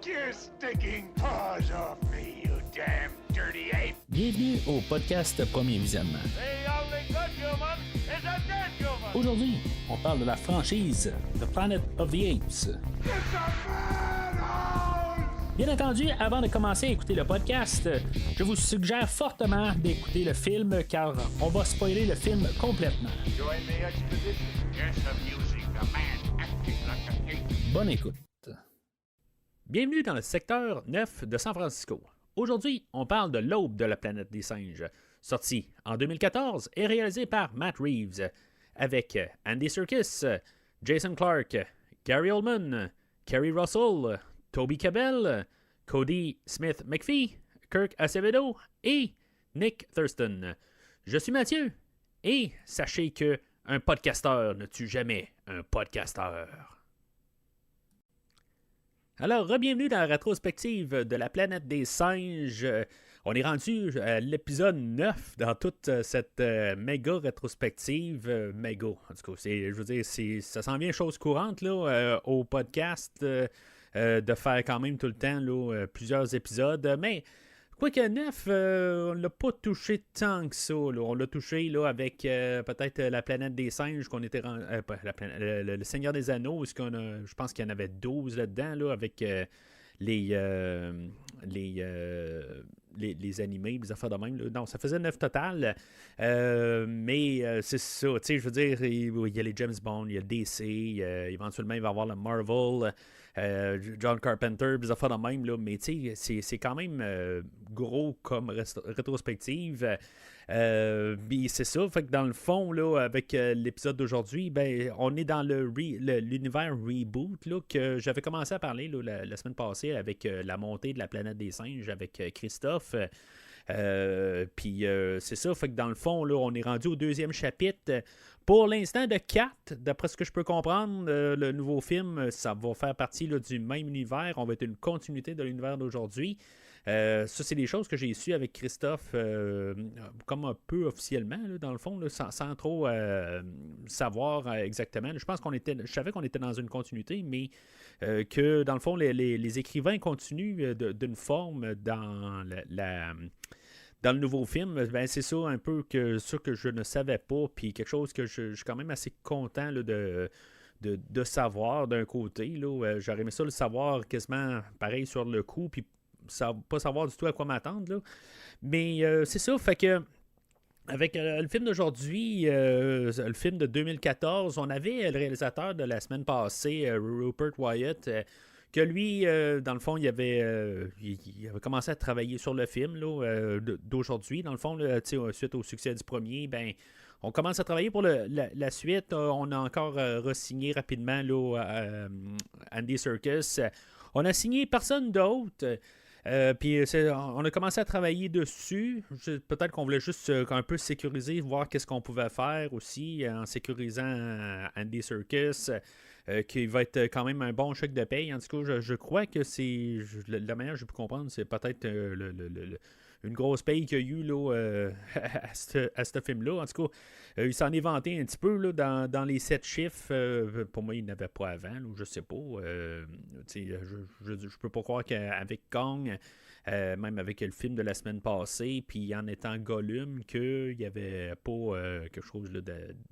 your stinking paws off me, you damn dirty ape! Bienvenue au podcast Premier Visionnement. The only good human is a dead human! Aujourd'hui, on parle de la franchise The Planet of the Apes. It's a madhouse! Bien entendu, avant de commencer à écouter le podcast, je vous suggère fortement d'écouter le film car on va spoiler le film complètement. Join the expedition. Yes, amusing. A man acting like an ape. Bonne écoute. Bienvenue dans le secteur 9 de San Francisco. Aujourd'hui, on parle de L'Aube de la planète des singes, sorti en 2014 et réalisé par Matt Reeves, avec Andy Serkis, Jason Clarke, Gary Oldman, Kerry Russell, Toby Cabell, Cody Smith-McPhee, Kirk Acevedo et Nick Thurston. Je suis Mathieu et sachez que un podcasteur ne tue jamais un podcasteur. Alors, bienvenue dans la rétrospective de la planète des singes. On est rendu à l'épisode 9 dans toute cette méga rétrospective. Méga, en tout cas, je veux dire, ça s'en vient chose courante là, au podcast de faire quand même tout le temps là, plusieurs épisodes. Mais quoique 9, on l'a pas touché tant que ça. Là. On l'a touché là, avec peut-être la planète des singes, qu'on était le Seigneur des Anneaux, je pense qu'il y en avait 12 là-dedans, là, avec les animés, les affaires de même. Là. Non, ça faisait 9 total. Mais c'est ça, tu sais, je veux dire, il y a les James Bond, il y a le DC, éventuellement il va y avoir le Marvel. John Carpenter, des affaires de même, là, mais c'est quand même gros comme rétrospective. Puis c'est ça, fait que dans le fond, là, avec l'épisode d'aujourd'hui, ben, on est dans l'univers reboot là, que j'avais commencé à parler là, la semaine passée avec la montée de la planète des singes avec Christophe. Puis c'est ça, fait que dans le fond, là, on est rendu au deuxième chapitre. Pour l'instant, de 4, d'après ce que je peux comprendre, le nouveau film, ça va faire partie là, du même univers. On va être une continuité de l'univers d'aujourd'hui. Ça, c'est des choses que j'ai su avec Christophe, comme un peu officiellement, là, dans le fond, là, sans trop savoir exactement. Je pense je savais qu'on était dans une continuité, mais que, dans le fond, les écrivains continuent d'une forme dans dans le nouveau film. Ben, c'est ça un peu ça que je ne savais pas, puis quelque chose que je suis quand même assez content là, de savoir d'un côté. Là, j'aurais aimé ça le savoir quasiment pareil sur le coup, puis pas savoir du tout à quoi m'attendre. Là. Mais c'est ça, fait que avec le film d'aujourd'hui, le film de 2014, on avait le réalisateur de la semaine passée, Rupert Wyatt, que lui, dans le fond, il avait commencé à travailler sur le film là, d'aujourd'hui. Dans le fond, là, suite au succès du premier, ben, on commence à travailler pour la suite. On a encore re-signé rapidement là, Andy Serkis. On a signé personne d'autre. Puis on a commencé à travailler dessus. Peut-être qu'on voulait juste un peu sécuriser, voir qu'est-ce qu'on pouvait faire aussi en sécurisant Andy Serkis. Qui va être quand même un bon chèque de paye. En tout cas, je crois que c'est la manière que j'ai pu comprendre, c'est peut-être une grosse paye qu'il y a eu là, à ce film-là. En tout cas, il s'en est vanté un petit peu là, dans les 7 chiffres. Pour moi, il n'avait pas avant. Là, je sais pas. Je peux pas croire qu'avec Kong, même avec le film de la semaine passée, puis en étant Gollum, qu'il n'y avait pas quelque chose là,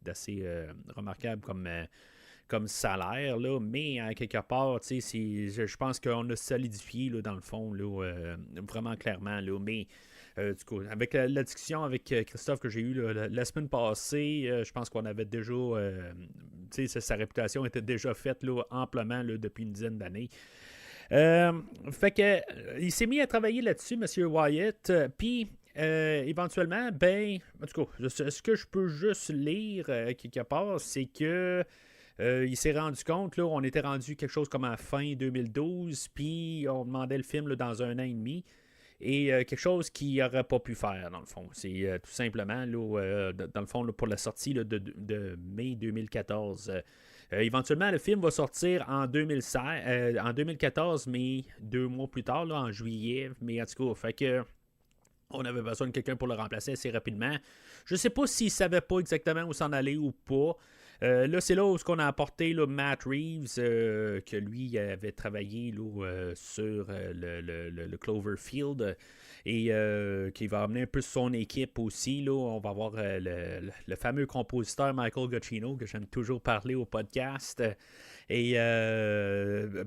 d'assez remarquable comme salaire, là, mais à quelque part, je pense qu'on a solidifié là, dans le fond, là, vraiment clairement, là, mais du coup, avec la discussion avec Christophe que j'ai eue la semaine passée, je pense qu'on avait déjà, sa réputation était déjà faite là, amplement là, depuis une dizaine d'années. Fait que il s'est mis à travailler là-dessus, M. Wyatt, puis éventuellement, ben, en tout cas, ce que je peux juste lire quelque part, c'est que il s'est rendu compte, là, on était rendu quelque chose comme à fin 2012, puis on demandait le film là, dans 1 an et demi, et quelque chose qu'il n'aurait pas pu faire, dans le fond. C'est tout simplement, là, dans le fond, là, pour la sortie là, de mai 2014. Éventuellement, le film va sortir en 2014, mais 2 mois plus tard, là, en juillet, mais en tout cas, fait que on avait besoin de quelqu'un pour le remplacer assez rapidement. Je ne sais pas s'il ne savait pas exactement où s'en aller ou pas. Là, c'est là où on a apporté là, Matt Reeves, que lui avait travaillé là, sur le Cloverfield et qui va amener un peu son équipe aussi. Là. On va avoir le fameux compositeur Michael Giacchino, que j'aime toujours parler au podcast. Et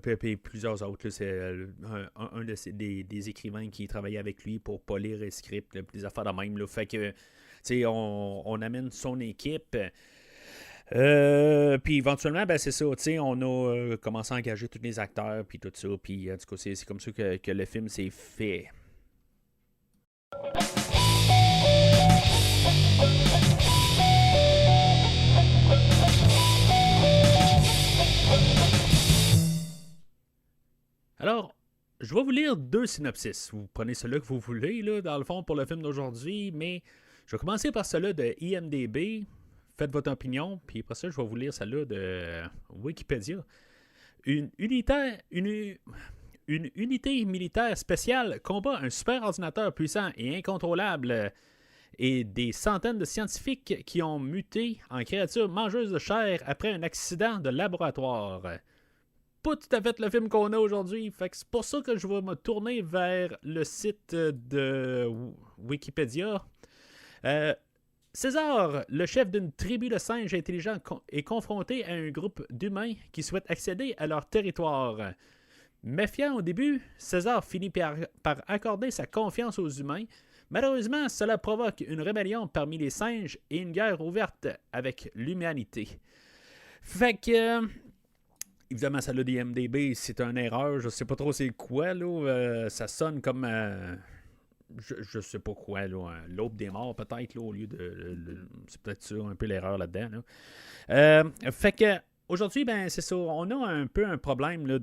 puis plusieurs autres. Là, c'est un des écrivains qui travaillait avec lui pour polir les scripts, là, des affaires de même. Là. Fait que on amène son équipe. Puis éventuellement, ben c'est ça, on a commencé à engager tous les acteurs, puis tout ça, puis en tout cas, c'est comme ça que le film s'est fait. Alors, je vais vous lire 2 synopsis. Vous prenez celui que vous voulez, là, dans le fond, pour le film d'aujourd'hui, mais je vais commencer par celui de IMDb. Faites votre opinion, puis après ça, je vais vous lire celle-là de Wikipédia. Une unité militaire spéciale combat un super ordinateur puissant et incontrôlable et des centaines de scientifiques qui ont muté en créatures mangeuses de chair après un accident de laboratoire. Pas tout à fait le film qu'on a aujourd'hui, fait que c'est pour ça que je vais me tourner vers le site de Wikipédia. César, le chef d'une tribu de singes intelligents, est confronté à un groupe d'humains qui souhaitent accéder à leur territoire. Méfiant au début, César finit par accorder sa confiance aux humains. Malheureusement, cela provoque une rébellion parmi les singes et une guerre ouverte avec l'humanité. Fait que... évidemment, celle-là d'IMDb, c'est une erreur. Je sais pas trop c'est quoi, là. Ça sonne comme... je sais pas quoi, là. L'aube des morts, peut-être, là, au lieu de... c'est peut-être ça, un peu l'erreur là-dedans, là. Fait que... aujourd'hui, ben c'est ça, on a un peu un problème là,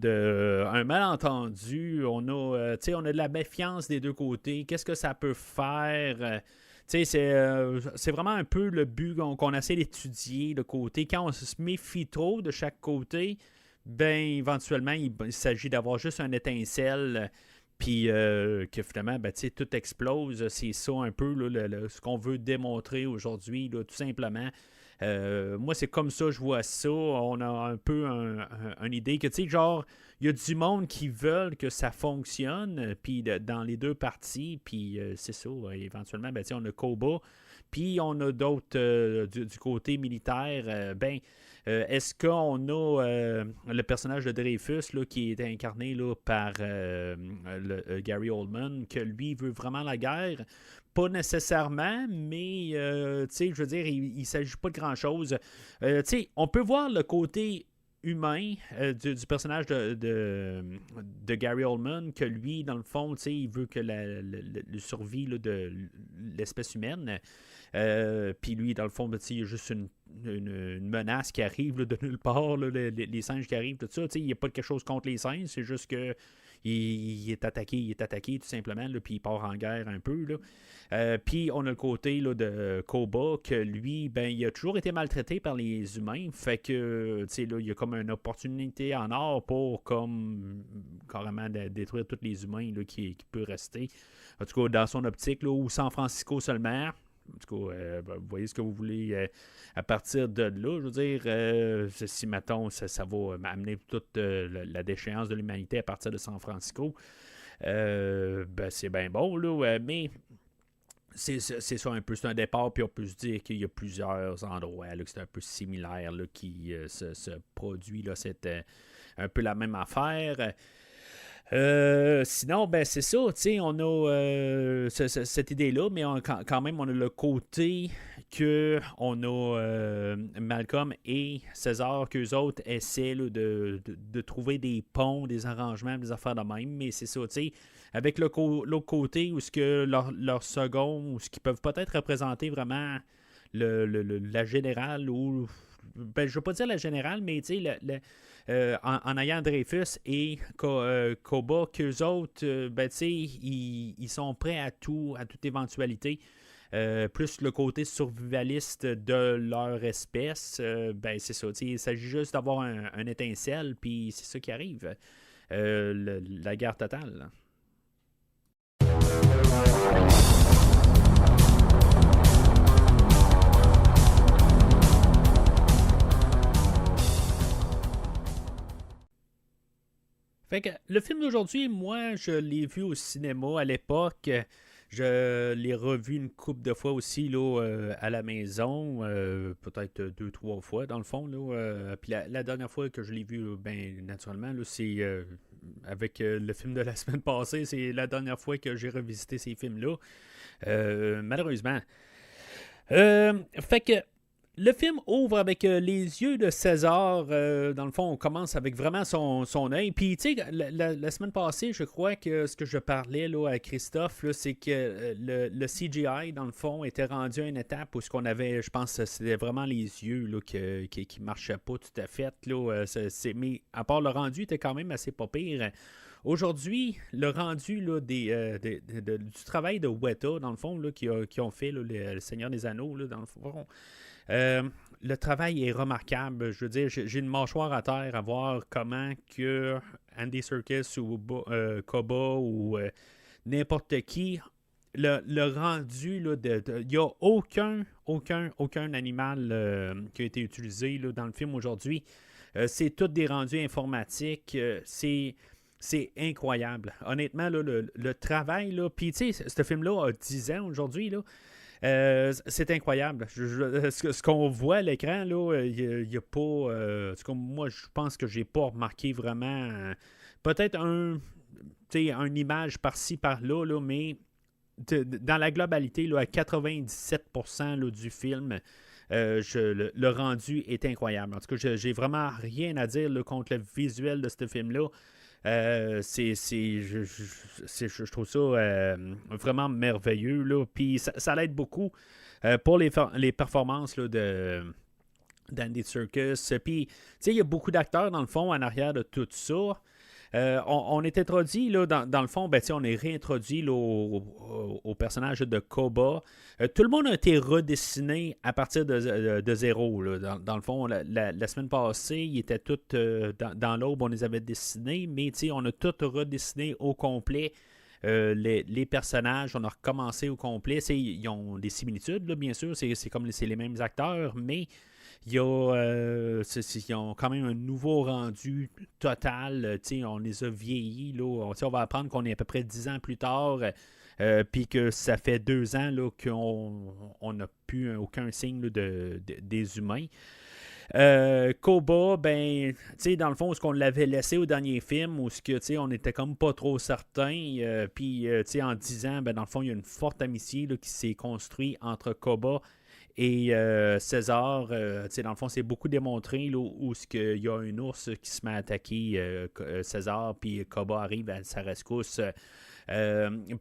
un malentendu, on a de la méfiance des deux côtés, qu'est-ce que ça peut faire? C'est vraiment un peu le but qu'on essaie d'étudier, le côté, quand on se méfie trop de chaque côté, ben éventuellement, il s'agit d'avoir juste une étincelle, puis que finalement, ben, tout explose, c'est ça un peu là, ce qu'on veut démontrer aujourd'hui, là, tout simplement. Moi, c'est comme ça, je vois ça. On a un peu une idée que, tu sais, genre, il y a du monde qui veulent que ça fonctionne, puis dans les deux parties, puis c'est ça. Éventuellement, ben, tu sais, on a Koba, puis on a d'autres du côté militaire. Est-ce qu'on a le personnage de Dreyfus là, qui est incarné là, par Gary Oldman, que lui veut vraiment la guerre? Pas nécessairement, mais je veux dire, il ne s'agit pas de grand-chose. On peut voir le côté humain du personnage de Gary Oldman, que lui, dans le fond, il veut que le survie là, de l'espèce humaine. Puis lui, dans le fond, il y a juste une menace qui arrive là, de nulle part, là, les singes qui arrivent, tout ça. Il n'y a pas quelque chose contre les singes, c'est juste que il est attaqué tout simplement, là, puis il part en guerre un peu. Là. Puis on a le côté là, de Koba, que lui, ben, il a toujours été maltraité par les humains, fait que là, il y a comme une opportunité en or pour comme carrément détruire tous les humains là, qui peut rester. En tout cas, dans son optique, là, ou San Francisco seulement. En tout cas, vous voyez ce que vous voulez à partir de là. Je veux dire, si, mettons, ça va amener toute la déchéance de l'humanité à partir de San Francisco, c'est bien bon, là, mais c'est ça un peu. C'est un départ, puis on peut se dire qu'il y a plusieurs endroits là, que c'est un peu similaire là, qui se produit. Là, c'est un peu la même affaire. Sinon, ben c'est ça, on a cette idée-là, mais quand même, on a le côté que on a Malcolm et César, qu'eux autres essaient là, de trouver des ponts, des arrangements, des affaires de même, mais c'est ça, avec l'autre côté, où ce que leur second, ou ce qui peuvent peut-être représenter vraiment la générale, ou ben, je ne veux pas dire la générale, mais en ayant Dreyfus et Koba, qu'eux autres, ils sont prêts à toute éventualité. Plus le côté survivaliste de leur espèce, c'est ça. Il s'agit juste d'avoir un étincelle, puis c'est ça qui arrive. La guerre totale. Fait que le film d'aujourd'hui, moi, je l'ai vu au cinéma à l'époque. Je l'ai revu une couple de fois aussi là, à la maison, peut-être 2, 3 fois dans le fond. Là, puis la dernière fois que je l'ai vu, ben, naturellement, là, c'est avec le film de la semaine passée. C'est la dernière fois que j'ai revisité ces films-là. Malheureusement. Fait que le film ouvre avec les yeux de César. Dans le fond, on commence avec vraiment son œil. Puis, tu sais, la semaine passée, je crois que ce que je parlais là, à Christophe, là, c'est que le CGI, dans le fond, était rendu à une étape où ce qu'on avait, je pense, c'était vraiment les yeux là, qui ne marchaient pas tout à fait. Là, mais à part le rendu, il était quand même assez pas pire. Aujourd'hui, le rendu là, du travail de Weta, dans le fond, là, qui ont fait là, le Seigneur des Anneaux, là, dans le fond. Le travail est remarquable. Je veux dire, j'ai une mâchoire à terre à voir comment que Andy Serkis ou Koba ou n'importe qui, le rendu, il n'y a aucun animal qui a été utilisé là, dans le film aujourd'hui. C'est tous des rendus informatiques. C'est incroyable. Honnêtement, là, le travail, là, puis tu sais, ce film-là a 10 ans aujourd'hui, là. C'est incroyable. Ce qu'on voit à l'écran, là, il n'y a pas. Moi, je pense que j'ai pas remarqué vraiment. Peut-être une image par-ci, par-là, là, mais dans la globalité, là, à 97% là, du film, le rendu est incroyable. En tout cas, j'ai vraiment rien à dire là, contre le visuel de ce film-là. Je trouve ça vraiment merveilleux. Là. Puis ça l'aide beaucoup pour les performances là, d'Andy Serkis. Puis, tu sais, il y a beaucoup d'acteurs, dans le fond, en arrière de tout ça. On est introduit, là, dans le fond, ben, on est réintroduit là, au personnage de Koba. Tout le monde a été redessiné à partir de zéro. Là. Dans le fond, la semaine passée, ils étaient tous dans l'aube, on les avait dessinés, mais on a tous redessiné au complet. Les personnages, on a recommencé au complet. Ils ont des similitudes, là, bien sûr, c'est comme c'est les mêmes acteurs, mais ils ont quand même un nouveau rendu total. On les a vieillis. Là, on va apprendre qu'on est à peu près 10 ans plus tard. Puis que ça fait 2 ans là, qu'on n'a plus aucun signe là, des humains. Koba, ben, dans le fond, ce qu'on l'avait laissé au dernier film, où on était comme pas trop certain. Puis, en 10 ans, ben, dans le fond, il y a une forte amitié là, qui s'est construite entre Koba et César. Dans le fond, c'est beaucoup démontré là, où il y a un ours qui se met à attaquer César, puis Koba arrive à sa rescousse.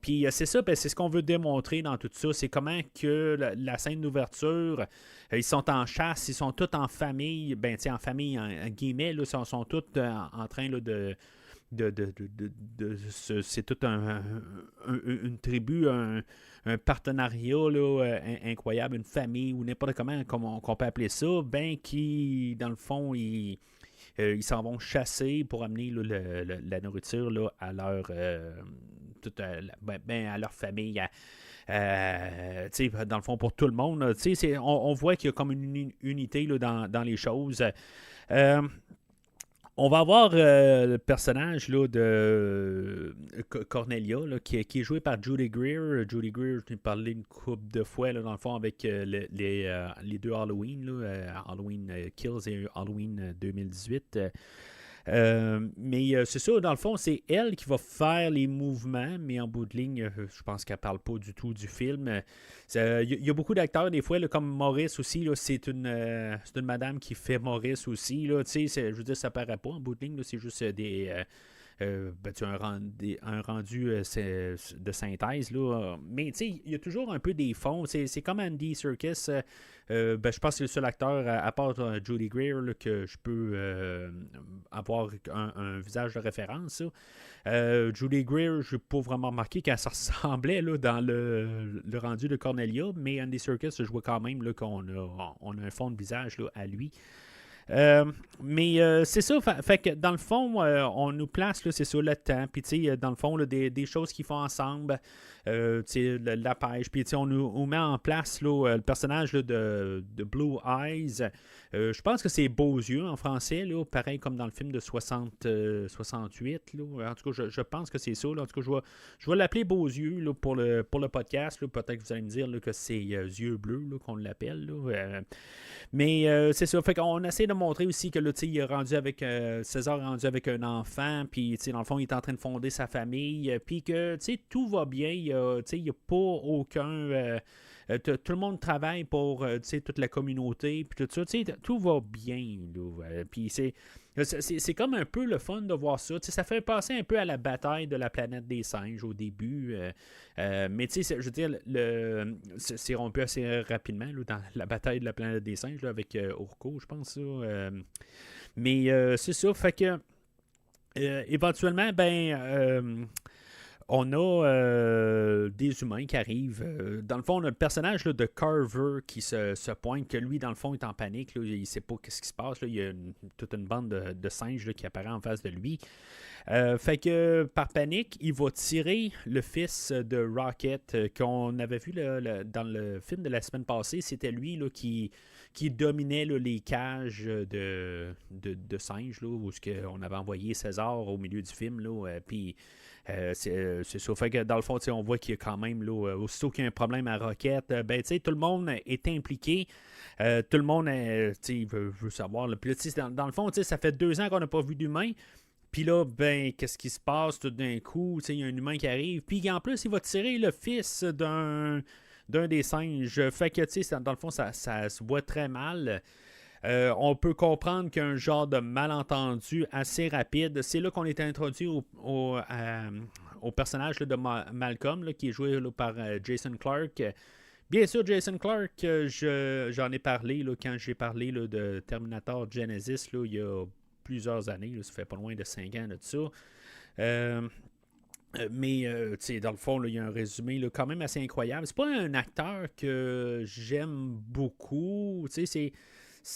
Puis c'est ça, ben, c'est ce qu'on veut démontrer dans tout ça, c'est comment que la scène d'ouverture, ils sont en chasse, ils sont tous en famille, ben en famille en guillemets, là, ils sont tous en train là, c'est toute une tribu, un partenariat là, incroyable, une famille ou n'importe comment qu'on peut appeler ça, ben qui dans le fond ils s'en vont chasser pour amener là, la nourriture là, à leur à leur famille, dans le fond pour tout le monde. On voit qu'il y a comme une unité là, dans les choses. On va avoir le personnage là, de Cornelia, là, qui est joué par Judy Greer. Judy Greer, je t'ai parlé une couple de fois, là, dans le fond, avec les deux Halloween, là, Halloween Kills et Halloween 2018. Mais c'est ça, dans le fond, c'est elle qui va faire les mouvements, mais en bout de ligne, je pense qu'elle parle pas du tout du film. Il y a beaucoup d'acteurs, des fois, là, comme Maurice aussi, là, c'est une madame qui fait Maurice aussi. Là, je veux dire, ça paraît pas en bout de ligne, là, c'est juste un rendu de synthèse. Là. Mais il y a toujours un peu des fonds. C'est comme Andy Serkis. Je pense que c'est le seul acteur, à part Judy Greer, là, que je peux avoir un visage de référence. Judy Greer, je n'ai pas vraiment remarqué qu'elle se ressemblait là, dans le rendu de Cornelia, mais Andy Serkis, je vois quand même là, qu'on a un fond de visage là, à lui. Mais c'est ça, fait que dans le fond, on nous place, là, c'est ça, le temps, puis dans le fond, là, des choses qu'ils font ensemble, la pêche, puis on nous met en place là, le personnage là, de Blue Eyes, Je pense que c'est Beaux yeux en français, là, pareil comme dans le film de 68. Là. En tout cas, je pense que c'est ça. Là. En tout cas, je vais l'appeler Beaux yeux là, pour le podcast. Là. Peut-être que vous allez me dire là, que c'est yeux bleus là, qu'on l'appelle. Là. Mais c'est ça. Fait qu'on essaie de montrer aussi que là, il est rendu avec. César est rendu avec un enfant. Puis dans le fond, il est en train de fonder sa famille. Puis que tout va bien. Il n'y a pas aucun. Tout le monde travaille pour toute la communauté, puis tout ça, tout va bien. Puis c'est comme un peu le fun de voir ça. Ça fait passer un peu à la bataille de la planète des singes au début. Mais je veux dire, c'est rompu assez rapidement là, dans la bataille de la planète des singes là, avec Orko, je pense. Mais c'est ça, fait que éventuellement, on a des humains qui arrivent. Dans le fond, on a le personnage là, de Carver qui se pointe, que lui, dans le fond, est en panique. Là, il ne sait pas ce qui se passe. Là. Il y a toute une bande de singes là, qui apparaît en face de lui. Fait que, par panique, il va tirer le fils de Rocket qu'on avait vu dans le film de la semaine passée. C'était lui là, qui dominait là, les cages de singes, là, où on avait envoyé César au milieu du film. Puis c'est ça. Fait que dans le fond, on voit qu'il y a quand même, là, aussitôt qu'il y a un problème à Rocket, tout le monde est impliqué. Tout le monde veut savoir. Là. Puis là, dans le fond, ça fait 2 ans qu'on n'a pas vu d'humain. Puis là, qu'est-ce qui se passe tout d'un coup? Il y a un humain qui arrive. Puis en plus, il va tirer le fils d'un des singes. Fait que, dans le fond, ça se voit très mal. On peut comprendre qu'il y a un genre de malentendu assez rapide. C'est là qu'on est introduit au personnage là, de Malcolm, là, qui est joué là, par Jason Clarke. Bien sûr, Jason Clarke, j'en ai parlé là, quand j'ai parlé là, de Terminator Genesis là, il y a plusieurs années. Là, ça fait pas loin de 5 ans de ça. Mais dans le fond, il y a un résumé là, quand même assez incroyable. C'est pas un acteur que j'aime beaucoup.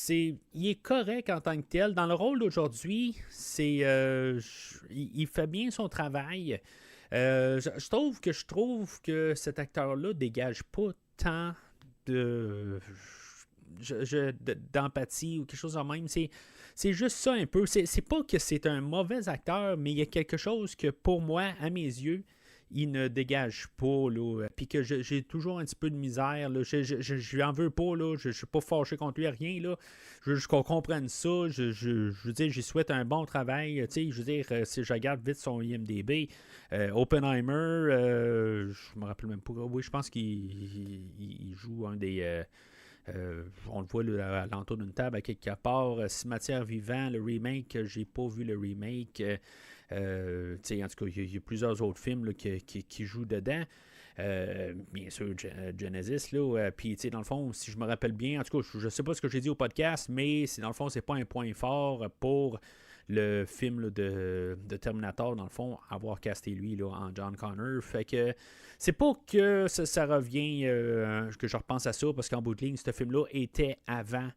Il est correct en tant que tel. Dans le rôle d'aujourd'hui, il fait bien son travail. Je trouve que cet acteur-là dégage pas tant d'empathie ou quelque chose de même. C'est juste ça un peu. C'est pas que c'est un mauvais acteur, mais il y a quelque chose que pour moi, à mes yeux, il ne dégage pas, là, puis que j'ai toujours un petit peu de misère, là, je lui en veux pas, là, je suis pas fâché contre lui, rien, là, je veux juste qu'on comprenne ça, je veux dire, j'y souhaite un bon travail, je veux dire, si je regarde vite son IMDb, Oppenheimer, je me rappelle même pas, oui, je pense qu'il joue un des... on le voit là, à l'entour d'une table à quelque part. Cimetière vivant, le remake, j'ai pas vu le remake. En tout cas, il y a plusieurs autres films là, qui jouent dedans. Bien sûr, Genesis. Puis, dans le fond, si je me rappelle bien, en tout cas, je ne sais pas ce que j'ai dit au podcast, mais dans le fond, c'est pas un point fort pour le film là, de Terminator, dans le fond, avoir casté lui là, en John Connor. Fait que c'est pas que ça revient que je repense à ça, parce qu'en bout de ligne, ce film-là était avant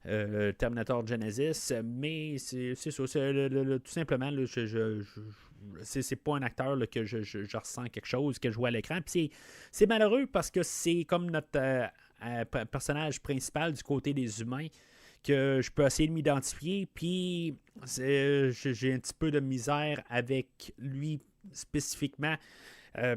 Terminator Genesis, mais c'est ça, tout simplement, là, c'est pas un acteur là, que je ressens quelque chose que je vois à l'écran. Puis c'est malheureux parce que c'est comme notre personnage principal du côté des humains que je peux essayer de m'identifier, puis j'ai un petit peu de misère avec lui spécifiquement.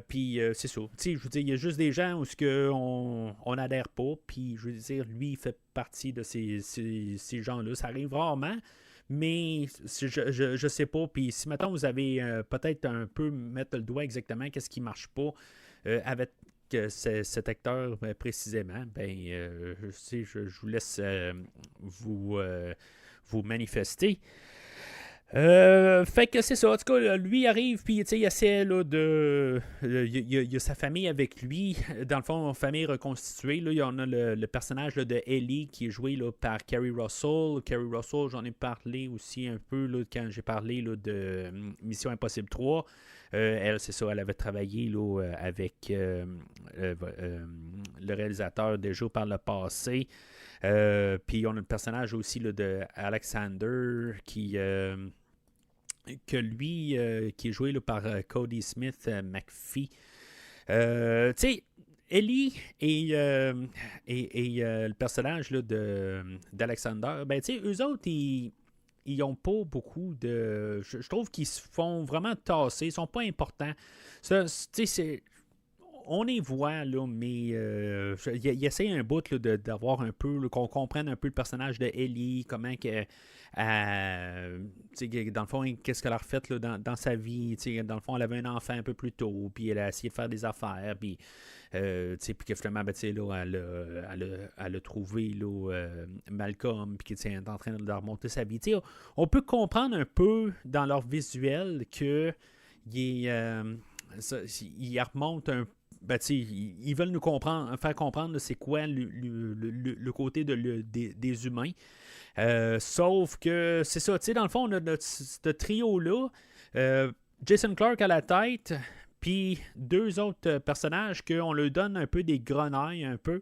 Puis c'est ça. Je veux dire, il y a juste des gens où on n'adhère pas. Puis je veux dire, lui, il fait partie de ces gens-là. Ça arrive rarement. Mais je sais pas. Puis si maintenant vous avez peut-être un peu mettre le doigt exactement qu'est-ce qui marche pas avec cet acteur précisément, je vous laisse vous manifester. Fait que c'est ça. En tout cas, lui arrive, puis il essaie là, il y a sa famille avec lui. Dans le fond, famille reconstituée. Là, il y en a le personnage là, de Ellie qui est joué là, par Kerry Russell. Kerry Russell, j'en ai parlé aussi un peu là, quand j'ai parlé là, de Mission Impossible 3. Elle, c'est ça, elle avait travaillé là, avec le réalisateur déjà par le passé. Puis on a le personnage aussi là, de Alexander que lui qui est joué là, par Cody Smith McPhee. Tu sais, Ellie et le personnage là, d'Alexander, ben, tu sais, eux autres, ils ont pas beaucoup de. Je trouve qu'ils se font vraiment tasser, ils sont pas importants. Ça, tu sais, on les voit, là, mais il essaie un bout là, d'avoir un peu, là, qu'on comprenne un peu le personnage de Ellie, comment que. Dans le fond, qu'est-ce qu'elle a refait là, dans sa vie. Dans le fond, elle avait un enfant un peu plus tôt, puis elle a essayé de faire des affaires, puis que finalement, ben, là, elle a trouvé là, Malcolm, puis qu'elle est en train de remonter sa vie. On peut comprendre un peu dans leur visuel que il remonte un ben, ils veulent nous faire comprendre là, c'est quoi le côté des humains. Sauf que c'est ça, dans le fond, on a ce trio-là. Jason Clarke à la tête, puis deux autres personnages qu'on leur donne un peu des grenailles, un peu,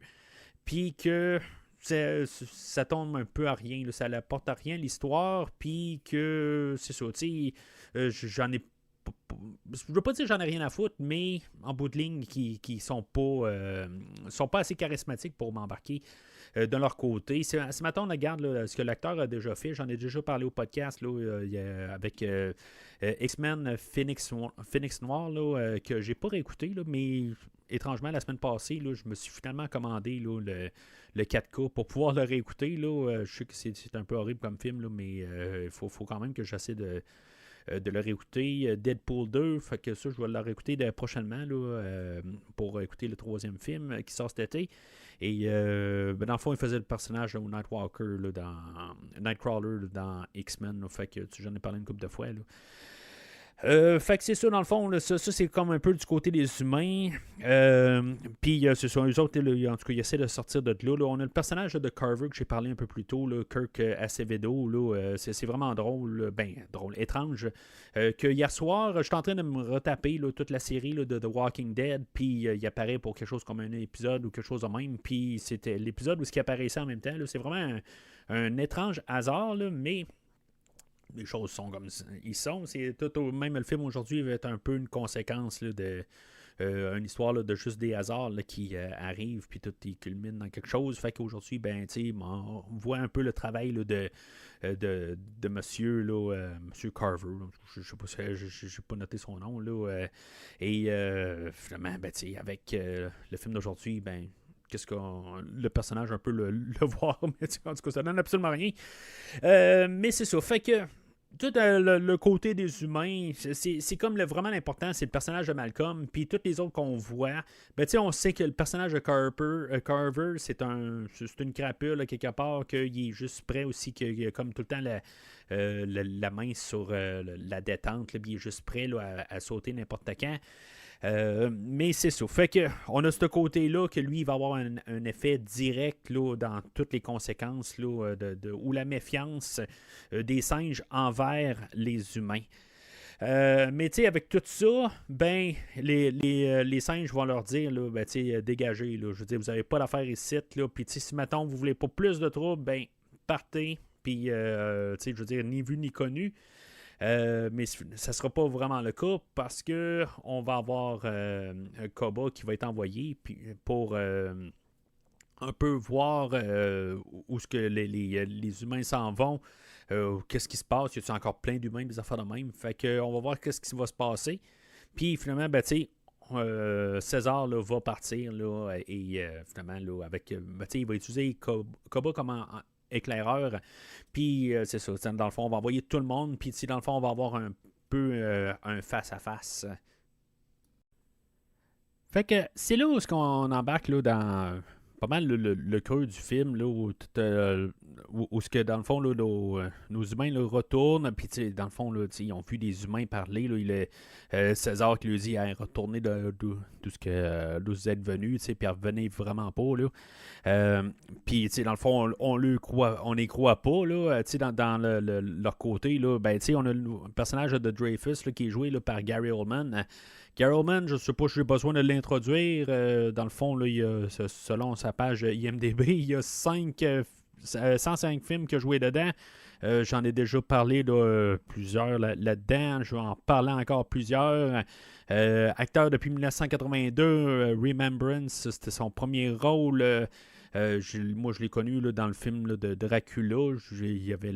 puis que ça tombe un peu à rien, là, ça n'apporte à rien l'histoire, puis que c'est ça, j'en ai je veux pas dire que j'en ai rien à foutre, mais en bout de ligne, qui sont pas assez charismatiques pour m'embarquer de leur côté. Ce matin, on regarde là, ce que l'acteur a déjà fait. J'en ai déjà parlé au podcast là, avec X-Men Phoenix Noir, là, que j'ai pas réécouté, là, mais étrangement, la semaine passée, là, je me suis finalement commandé là, le 4K pour pouvoir le réécouter. Là. Je sais que c'est un peu horrible comme film, là, mais il faut quand même que j'essaie de le réécouter. Deadpool 2, fait que ça, je vais le réécouter prochainement là, pour écouter le troisième film qui sort cet été. Et ben dans le fond, il faisait le personnage de Nightwalker là, Nightcrawler là, dans X-Men. Là, fait que j'en ai parlé une couple de fois. Là. Fait que c'est ça, dans le fond, là, ça c'est comme un peu du côté des humains. Puis c'est ça, eux autres, là, en tout cas, ils essaient de sortir de là, là. On a le personnage là, de Carver que j'ai parlé un peu plus tôt, là, Kirk Acevedo. Là, c'est vraiment drôle, drôle, étrange. Que hier soir, je suis en train de me retaper là, toute la série là, de The Walking Dead, puis il apparaît pour quelque chose comme un épisode ou quelque chose de même. Puis c'était l'épisode où il apparaissait en même temps. Là, c'est vraiment un étrange hasard, là, mais. Les choses sont comme ils sont. C'est même le film aujourd'hui va être un peu une conséquence là, de une histoire là, de juste des hasards là, qui arrivent puis tout culmine dans quelque chose. Fait qu'aujourd'hui, ben, on voit un peu le travail là, de monsieur, là, monsieur Carver. Là. Je sais pas si j'ai pas noté son nom. Là, et finalement, ben, avec le film d'aujourd'hui, ben. Qu'est-ce que le personnage un peu le voir, mais en tout cas, ça donne absolument rien. Mais c'est ça. Fait que tout le côté des humains, c'est comme vraiment l'important, c'est le personnage de Malcolm, puis tous les autres qu'on voit, ben on sait que le personnage de Carver, c'est une crapule là, quelque part, qu'il est juste prêt aussi, qu'il a comme tout le temps la main sur la détente, là, puis il est juste prêt là, à sauter n'importe quand. Mais c'est ça. Fait que on a ce côté-là que lui, il va avoir un effet direct là, dans toutes les conséquences là, ou la méfiance des singes envers les humains. Mais tu sais, avec tout ça, ben, les singes vont leur dire, là, ben, dégagez, là, je veux dire, vous n'avez pas d'affaires ici, là, puis si mettons, vous voulez pas plus de troubles, ben, partez, puis, je veux dire, ni vu ni connu. Mais ça ne sera pas vraiment le cas parce que on va avoir un Koba qui va être envoyé pour un peu voir où ce que les humains s'en vont, qu'est-ce qui se passe, y a-t-il encore plein d'humains, des affaires de même, fait qu'on va voir qu'est-ce qui va se passer, puis finalement, ben tu sais, César là, va partir là, et finalement là, avec il va utiliser Koba comme éclaireur. Puis c'est ça, dans le fond, on va envoyer tout le monde. Puis dans le fond, on va avoir un peu un face-à-face. Fait que c'est là où est-ce qu'on embarque là, dans pas mal le creux du film, là, où ce que dans le fond, là, nos humains là, retournent. Puis dans le fond, là, ils ont vu des humains parler. Là, il est César qui lui dit hey, retournez d'où vous êtes venus, puis revenez vraiment pas. Là. Puis dans le fond, on les croit pas. Là, dans leur côté, là, ben, on a le personnage de Dreyfus là, qui est joué là, par Gary Oldman. Gary Oldman, je ne sais pas si j'ai besoin de l'introduire. Dans le fond, là, il y a, selon sa page IMDb, il y a 105 films qu'il a joué dedans. J'en ai déjà parlé là, plusieurs là-dedans. Je vais en parler encore plusieurs. Acteur depuis 1982, Remembrance, c'était son premier rôle. Moi, je l'ai connu là, dans le film là, de Dracula. Il y avait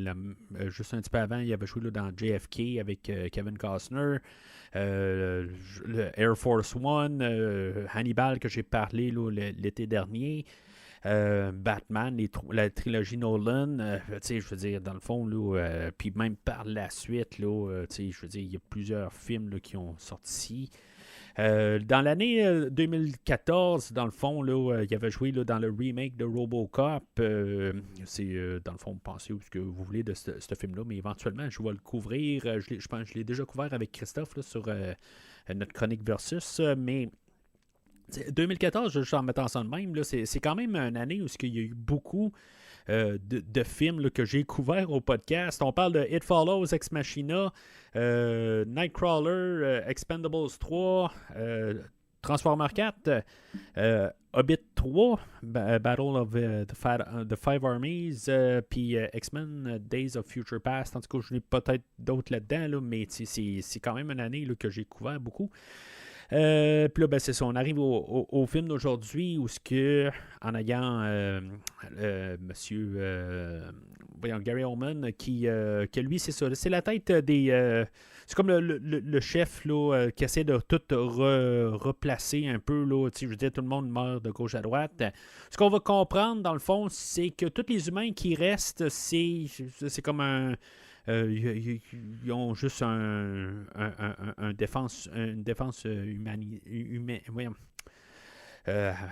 juste un petit peu avant, il avait joué là, dans JFK avec Kevin Costner. Le Air Force One, Hannibal que j'ai parlé là, l'été dernier. Batman, la trilogie Nolan, je veux dire, dans le fond, puis même par la suite, je veux dire, il y a plusieurs films là, qui ont sorti. Dans l'année 2014, dans le fond, il avait joué là, dans le remake de RoboCop. C'est, dans le fond, pensez où ce que vous voulez de ce film-là, mais éventuellement, je vais le couvrir. Je pense que je l'ai déjà couvert avec Christophe là, sur notre chronique Versus, mais 2014, juste en mettant ça de même, là, c'est quand même une année où il y a eu beaucoup de films là, que j'ai couverts au podcast. On parle de It Follows, Ex Machina, Nightcrawler, Expendables 3, Transformers 4, Hobbit 3, Battle of the Five Armies, puis X-Men Days of Future Past. En tout cas, je n'ai peut-être d'autres là-dedans, là, mais c'est quand même une année là, que j'ai couvert beaucoup. Puis là, c'est ça, on arrive au film d'aujourd'hui où ce que, en ayant monsieur Gary Oldman, que lui, c'est ça, c'est la tête des... c'est comme le chef là, qui essaie de tout replacer un peu, là, je veux dire, tout le monde meurt de gauche à droite. Ce qu'on va comprendre, dans le fond, c'est que tous les humains qui restent, c'est comme un... ils ont juste une défense humaine.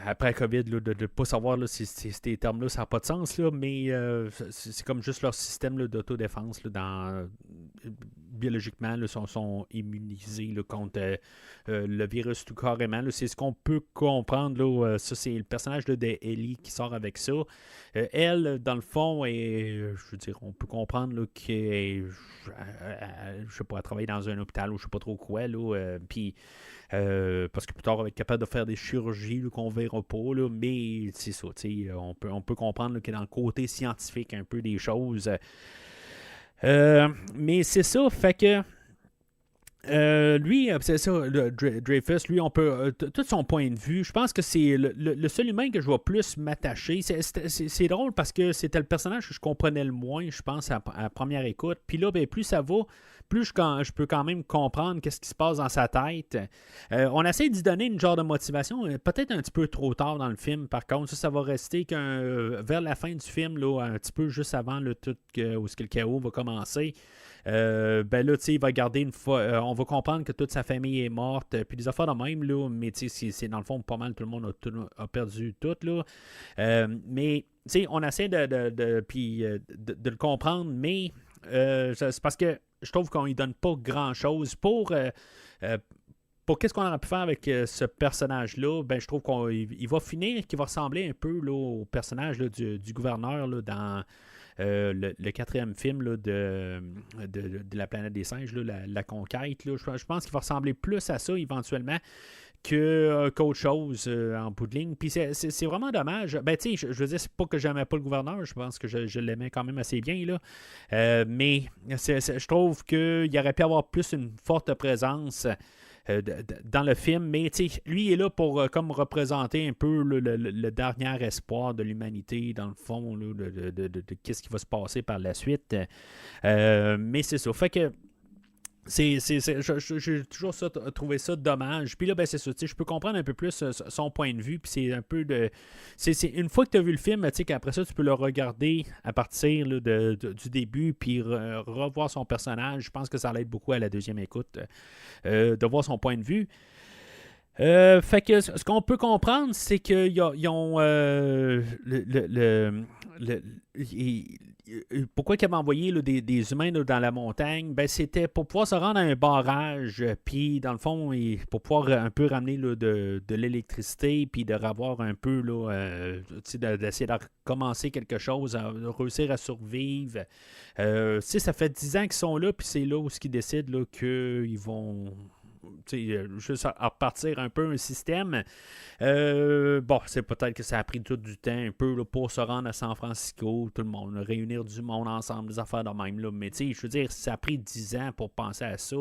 Après la COVID, là, de ne pas savoir là, si ces termes-là, ça n'a pas de sens, là, mais c'est comme juste leur système là, d'autodéfense. Là, biologiquement, là, sont immunisés là, contre le virus tout carrément. Là, c'est ce qu'on peut comprendre. Là, ça, c'est le personnage là, d'Ellie qui sort avec ça. Elle, dans le fond, je veux dire, on peut comprendre là, qu'elle, je sais pas, elle travaille dans un hôpital ou je sais pas trop quoi. Puis parce que plus tard, elle va être capable de faire des chirurgies là, qu'on ne verra pas, là, mais c'est ça, on peut comprendre là, que dans le côté scientifique un peu des choses. Mais c'est ça, fait que lui, c'est ça, Dreyfus, lui, on peut. Tout son point de vue, je pense que c'est le seul humain que je vais plus m'attacher. C'est drôle parce que c'était le personnage que je comprenais le moins, je pense, à la première écoute. Puis là, plus ça va, plus je peux quand même comprendre qu'est-ce qui se passe dans sa tête. On essaie d'y donner une genre de motivation, peut-être un petit peu trop tard dans le film. Par contre, ça va rester vers la fin du film, là, un petit peu juste avant où le chaos va commencer. Là, tu sais, il va garder une fois. On va comprendre que toute sa famille est morte. Puis des affaires de même, là. Mais tu sais, c'est dans le fond pas mal, tout le monde a perdu tout, là. Mais, tu sais, on essaie de le comprendre, mais c'est parce que je trouve qu'on lui donne pas grand-chose pour qu'est-ce qu'on aurait pu faire avec ce personnage-là. Je trouve qu'il va finir, qu'il va ressembler un peu là, au personnage là, du gouverneur là, dans le quatrième film là, de la planète des singes, là, la conquête. Là. Je pense qu'il va ressembler plus à ça éventuellement qu'autre chose en bout de ligne. Puis c'est vraiment dommage. Tu sais, je veux dire, c'est pas que j'aimais pas le gouverneur, je pense que je l'aimais quand même assez bien, là. Mais je trouve qu'il aurait pu avoir plus une forte présence dans le film, mais lui est là pour comme représenter un peu le dernier espoir de l'humanité, dans le fond, là, de qu'est-ce qui va se passer par la suite. Mais c'est ça. Fait que j'ai toujours trouvé ça dommage. Puis là, c'est ça, je peux comprendre un peu plus son point de vue. Puis c'est un peu de. C'est une fois que tu as vu le film, qu'après ça, tu peux le regarder à partir là, du début, puis revoir son personnage. Je pense que ça l'aide beaucoup à la deuxième écoute, de voir son point de vue. Fait que ce qu'on peut comprendre, c'est qu'ils ont pourquoi ils avaient envoyé là, des humains là, dans la montagne, c'était pour pouvoir se rendre à un barrage, puis dans le fond, pour pouvoir un peu ramener là, de l'électricité, puis de revoir un peu là, d'essayer de recommencer quelque chose, de réussir à survivre. Ça fait 10 ans qu'ils sont là, puis c'est là où ils décident là, qu'ils vont juste à repartir un peu un système. C'est peut-être que ça a pris tout du temps un peu là, pour se rendre à San Francisco, tout le monde, réunir du monde ensemble, des affaires de même. Là. Mais je veux dire, ça a pris 10 ans pour penser à ça.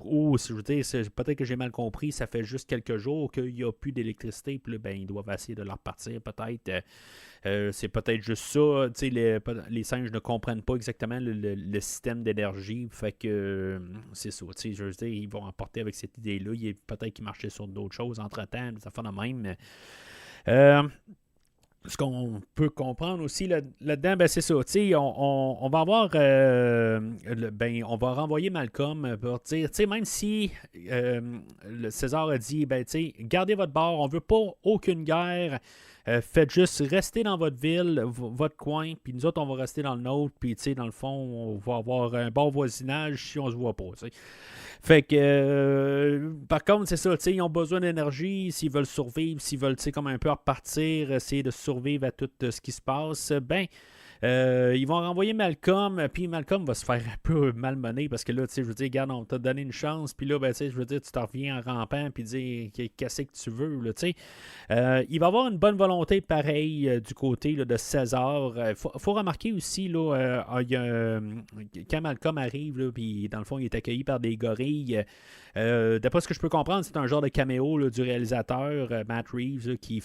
Ou, si je veux dire, peut-être que j'ai mal compris, ça fait juste quelques jours qu'il n'y a plus d'électricité, puis là, ben, ils doivent essayer de la repartir, peut-être. C'est peut-être juste ça. Les singes ne comprennent pas exactement le système d'énergie. Fait que c'est ça. Je veux dire, ils vont emporter avec cette idée-là. Peut-être qu'ils marchaient sur d'autres choses entre-temps, des affaires de même. Ce qu'on peut comprendre aussi là-dedans, ben c'est ça. On va avoir. On va renvoyer Malcolm pour dire, même si le César a dit, gardez votre bord, on veut pas aucune guerre. Faites juste rester dans votre ville, votre coin, puis nous autres, on va rester dans le nôtre, puis dans le fond, on va avoir un bon voisinage si on se voit pas. T'sais. Fait que, par contre, c'est ça, ils ont besoin d'énergie, s'ils veulent survivre, s'ils veulent, comme un peu repartir, essayer de survivre à tout ce qui se passe, ils vont renvoyer Malcolm, puis Malcolm va se faire un peu malmener parce que là, je veux dire, regarde, on t'a donné une chance, puis là, je veux dire, tu t'en reviens en rampant, puis dire qu'est-ce que tu veux, là, tu sais. Il va avoir une bonne volonté pareil du côté là, de César. Faut remarquer aussi, là, quand Malcolm arrive, puis dans le fond, il est accueilli par des gorilles. D'après ce que je peux comprendre, c'est un genre de caméo là, du réalisateur Matt Reeves là, qui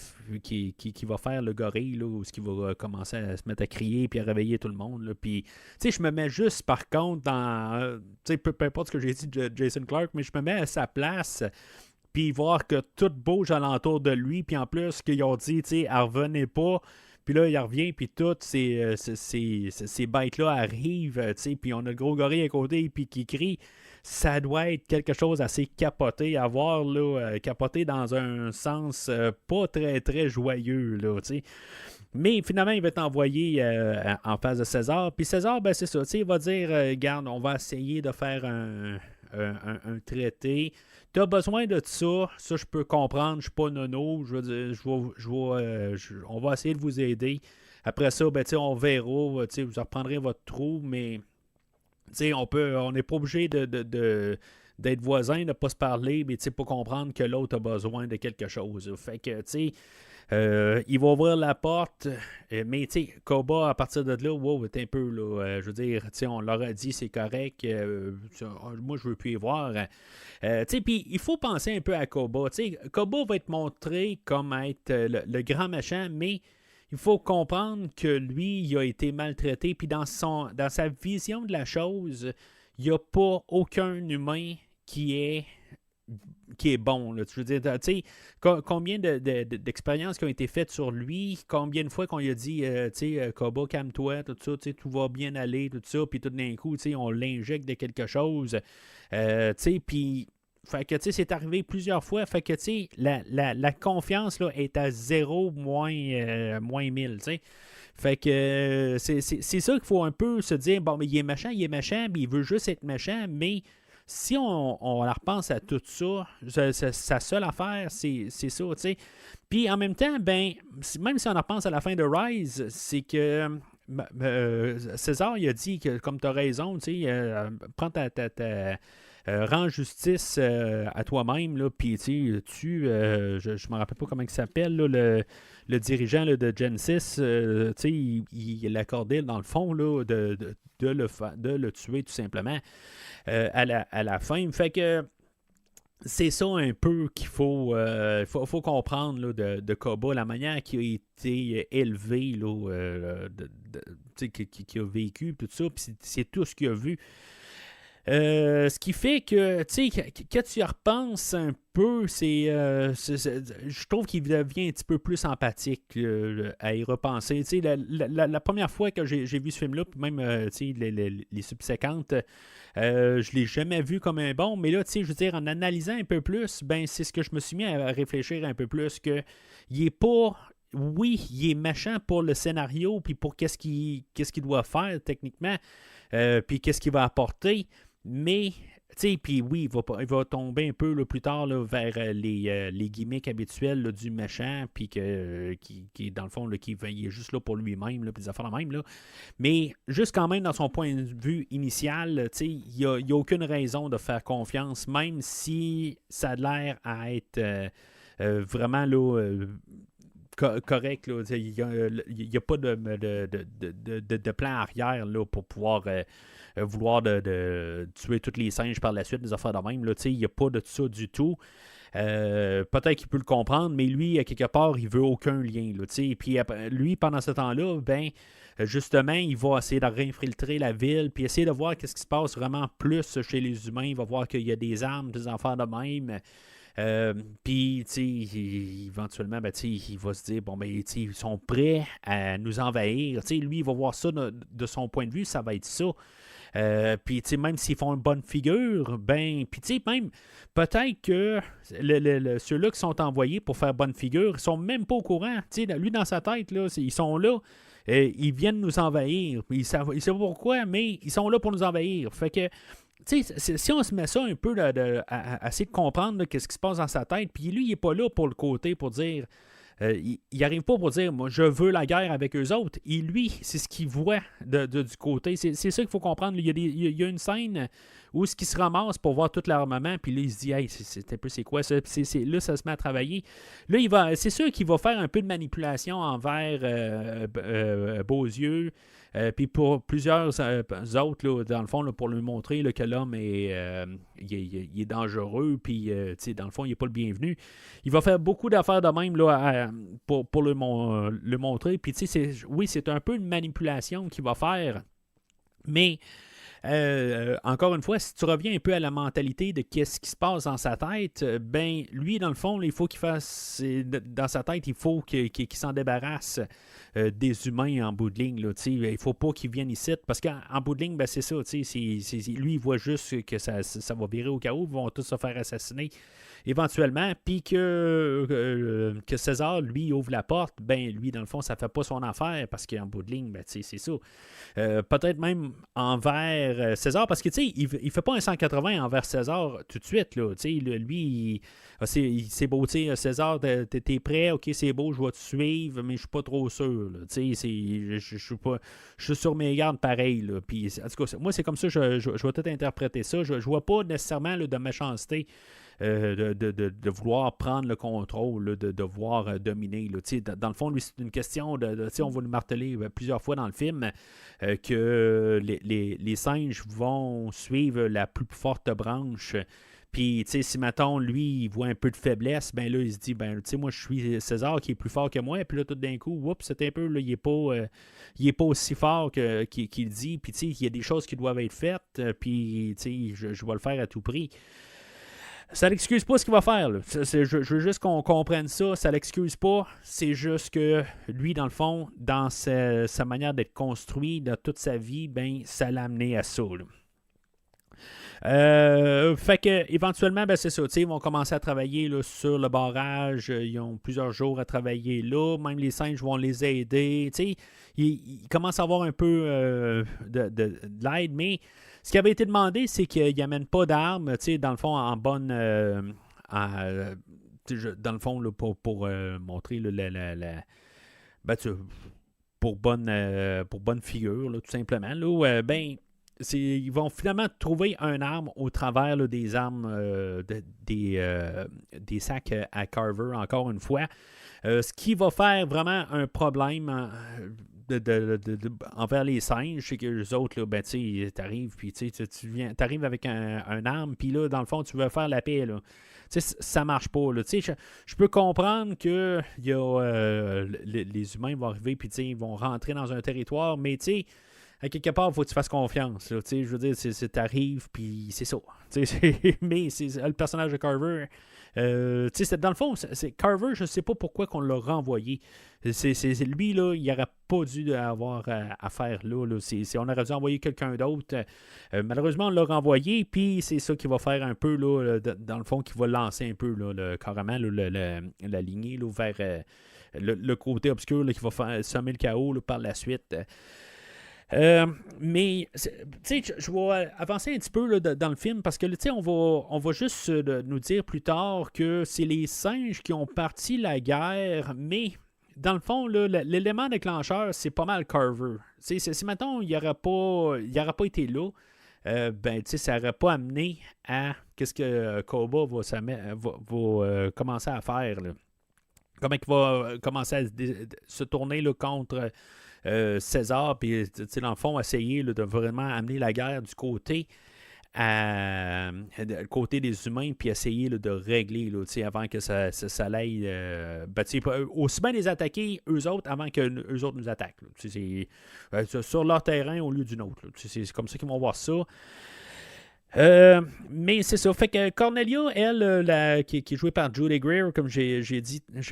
va faire le gorille, là, où il va commencer à se mettre à crier puis à réveiller tout le monde. Là. Puis, je me mets juste, par contre, dans... peu importe ce que j'ai dit de Jason Clarke, mais je me mets à sa place puis voir que tout bouge alentour de lui, puis en plus, qu'ils ont dit, elle revenait pas. Puis là, il revient, puis toutes ces bêtes-là arrivent, puis on a le gros gorille à côté, puis qui crie. Ça doit être quelque chose assez capoté à voir, là, capoté dans un sens pas très, très joyeux, là, tu sais. Mais finalement, il va être envoyé en face de César. Puis César, c'est ça, il va dire, regarde, on va essayer de faire un traité. Tu as besoin de ça, je peux comprendre, je suis pas nono, on va essayer de vous aider. Après ça, on verra, vous reprendrez votre trou, mais on n'est pas obligé d'être voisins, de ne pas se parler, mais pour comprendre que l'autre a besoin de quelque chose. Fait que, il va ouvrir la porte, mais Koba, à partir de là, wow, t'es un peu, là, je veux dire, on leur a dit, c'est correct, moi, je veux plus y voir. Puis il faut penser un peu à Koba. Koba va être montré comme être le grand méchant, mais il faut comprendre que lui, il a été maltraité, puis dans sa vision de la chose, il n'y a pas aucun humain qui est bon. Là. Je veux dire, combien d'expériences qui ont été faites sur lui, combien de fois qu'on lui a dit, Koba, calme-toi, tout ça, tout va bien aller, tout ça, puis tout d'un coup, on l'injecte de quelque chose, puis... Fait que, c'est arrivé plusieurs fois. Fait que, la confiance, là, est à 0 moins 1000, t'sais. Fait que, c'est ça qu'il faut un peu se dire, bon, mais il est méchant, mais il veut juste être méchant, mais si on repense à tout ça, sa seule affaire, c'est ça, tu sais. Puis, en même temps, même si on repense à la fin de Rise, c'est que... César, il a dit que, comme tu as raison, tu sais, prends rends justice à toi-même, puis je me rappelle pas comment il s'appelle, là, le dirigeant là, de Genesis, il l'accordait dans le fond là, de le tuer tout simplement à la fin. Fait que c'est ça un peu qu'il faut comprendre là, de Koba, la manière qu'il a été élevé, là, qu'il a vécu, tout ça, puis c'est tout ce qu'il a vu. Ce qui fait que, quand tu y repenses un peu, je trouve qu'il devient un petit peu plus empathique à y repenser. La première fois que j'ai vu ce film-là, puis même les subséquentes, je l'ai jamais vu comme un bon, mais là, je veux dire, en analysant un peu plus, c'est ce que je me suis mis à réfléchir un peu plus, que il est pas... Oui, il est méchant pour le scénario, puis pour qu'est-ce qu'il doit faire techniquement, puis qu'est-ce qu'il va apporter. Mais, puis oui, il va tomber un peu là, plus tard là, vers les gimmicks habituels là, du méchant, puis qui dans le fond, là, il est juste là pour lui-même, puis des affaires de même. Là. Mais, juste quand même, dans son point de vue initial, il n'y a aucune raison de faire confiance, même si ça a l'air à être vraiment là... correct. Là. Il n'y a pas de plan arrière là, pour pouvoir vouloir de tuer tous les singes par la suite, des affaires de même. Il n'y a pas de ça du tout. Peut-être qu'il peut le comprendre, mais lui, à quelque part, il veut aucun lien. Là, puis lui, pendant ce temps-là, justement, il va essayer de réinfiltrer la ville, puis essayer de voir qu'est-ce qui se passe vraiment plus chez les humains. Il va voir qu'il y a des armes, des affaires de même. Puis, éventuellement, il va se dire, ils sont prêts à nous envahir. Lui, il va voir ça de son point de vue, ça va être ça. Puis, même s'ils font une bonne figure, même, peut-être que ceux-là qui sont envoyés pour faire bonne figure, ils sont même pas au courant. Lui, dans sa tête, là, ils sont là. Ils viennent nous envahir. Ils savent pas pourquoi, mais ils sont là pour nous envahir. Fait que, si on se met ça un peu à essayer de comprendre qu'est-ce qui se passe dans sa tête, puis lui, il n'est pas là pour le côté, pour dire... il n'arrive pas pour dire, moi, je veux la guerre avec eux autres. Et lui, c'est ce qu'il voit du côté. C'est ça qu'il faut comprendre. Il y a une scène où ce qui se ramasse pour voir tout l'armement, puis là, il se dit, hey, c'est un peu c'est quoi ça? Là, ça se met à travailler. Là, c'est sûr qu'il va faire un peu de manipulation envers Beaulieu. Puis pour plusieurs autres, là, dans le fond, là, pour lui montrer là, que l'homme il est dangereux, puis dans le fond, il n'est pas le bienvenu. Il va faire beaucoup d'affaires de même là, pour le montrer. Puis c'est un peu une manipulation qu'il va faire. Mais encore une fois, si tu reviens un peu à la mentalité de qu'est-ce qui se passe dans sa tête, lui, dans le fond, il faut qu'il fasse dans sa tête, il faut qu'il s'en débarrasse des humains en bout de ligne. Là, il ne faut pas qu'ils viennent ici, parce qu'en bout de ligne, c'est ça. Lui, il voit juste que ça va virer au chaos, ils vont tous se faire assassiner éventuellement, puis que César, lui, ouvre la porte, lui, dans le fond, ça ne fait pas son affaire, parce qu'en bout de ligne, c'est ça. Peut-être même envers César, parce que il ne fait pas un 180 envers César tout de suite. Là, lui, c'est beau, César, t'es prêt, ok, c'est beau, je vais te suivre, mais je suis pas trop sûr. Je suis sur mes gardes pareil. Là, puis, en tout cas, moi, c'est comme ça, je vais tout interpréter ça. Je ne vois pas nécessairement là, de méchanceté. De vouloir prendre le contrôle, là, de vouloir dominer. Là. Dans le fond, lui, c'est une question on va le marteler plusieurs fois dans le film, que les singes vont suivre la plus forte branche. Puis, si mettons, lui, il voit un peu de faiblesse, là, il se dit, moi, je suis César qui est plus fort que moi. Puis là, tout d'un coup, c'est un peu, là, il est pas aussi fort qu'il dit. Puis, il y a des choses qui doivent être faites. Puis, je vais le faire à tout prix. Ça l'excuse pas ce qu'il va faire. Là. Je veux juste qu'on comprenne ça. Ça l'excuse pas. C'est juste que lui, dans le fond, dans sa manière d'être construit, dans toute sa vie, ça l'a amené à ça. Fait que éventuellement, c'est ça. Ils vont commencer à travailler là, sur le barrage. Ils ont plusieurs jours à travailler là. Même les singes vont les aider. Ils commencent à avoir un peu de l'aide, mais ce qui avait été demandé, c'est qu'ils n'amènent pas d'armes, dans le fond, en bonne... dans le fond, là, pour montrer là, pour bonne figure, là, tout simplement. Là, ils vont finalement trouver une arme au travers là, des armes des sacs à Carver, encore une fois. Ce qui va faire vraiment un problème envers les singes, c'est que les autres, là, t'arrives, puis t'arrives avec un arme, puis là, dans le fond, tu veux faire la paix, là. Ça marche pas, là. Je peux comprendre que y a, les humains vont arriver, puis ils vont rentrer dans un territoire, mais à quelque part, il faut que tu fasses confiance. Là, je veux dire, t'arrives, puis c'est ça. Mais c'est le personnage de Carver. Dans le fond, c'est Carver, je ne sais pas pourquoi qu'on l'a renvoyé. C'est lui, là, il n'aurait pas dû avoir à faire là. On aurait dû envoyer quelqu'un d'autre. Malheureusement, on l'a renvoyé, puis c'est ça qui va faire un peu, là, dans le fond, qui va lancer un peu là, carrément là, la lignée là, vers le côté obscur là, qui va semer le chaos là, par la suite. Mais je vais avancer un petit peu là, dans le film parce que on va juste nous dire plus tard que c'est les singes qui ont parti la guerre, mais dans le fond, là, l'élément déclencheur, c'est pas mal Carver. Si mettons, il n'aurait pas été là, ça n'aurait pas amené à qu'est-ce que Koba va commencer à faire. Là. comment il va commencer à se tourner là, contre César, puis dans le fond, essayer là, de vraiment amener la guerre du côté côté des humains, puis essayer là, de régler là, avant que ça aille. Aussi bien les attaquer eux autres avant que eux autres nous attaquent. Là. Sur leur terrain au lieu d'une autre. C'est comme ça qu'ils vont voir ça. Mais c'est ça. Fait que Cornelia, elle, qui est jouée par Judy Greer, comme j'ai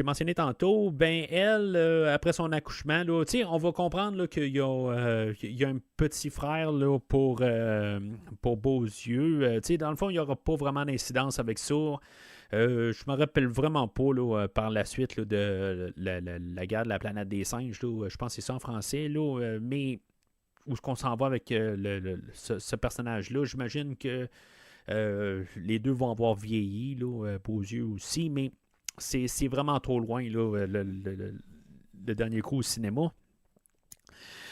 mentionné tantôt, ben elle, après son accouchement, là, on va comprendre là, qu'il y a un petit frère là, pour Beaulieu. Dans le fond, il n'y aura pas vraiment d'incidence avec ça. Je me rappelle vraiment pas là, par la suite là, de la guerre de la planète des singes. Là, je pense que c'est ça en français. Là, mais où est-ce qu'on s'en va avec ce personnage-là. J'imagine que les deux vont avoir vieilli, là, Beaulieu aussi, mais c'est vraiment trop loin, là, le dernier coup au cinéma.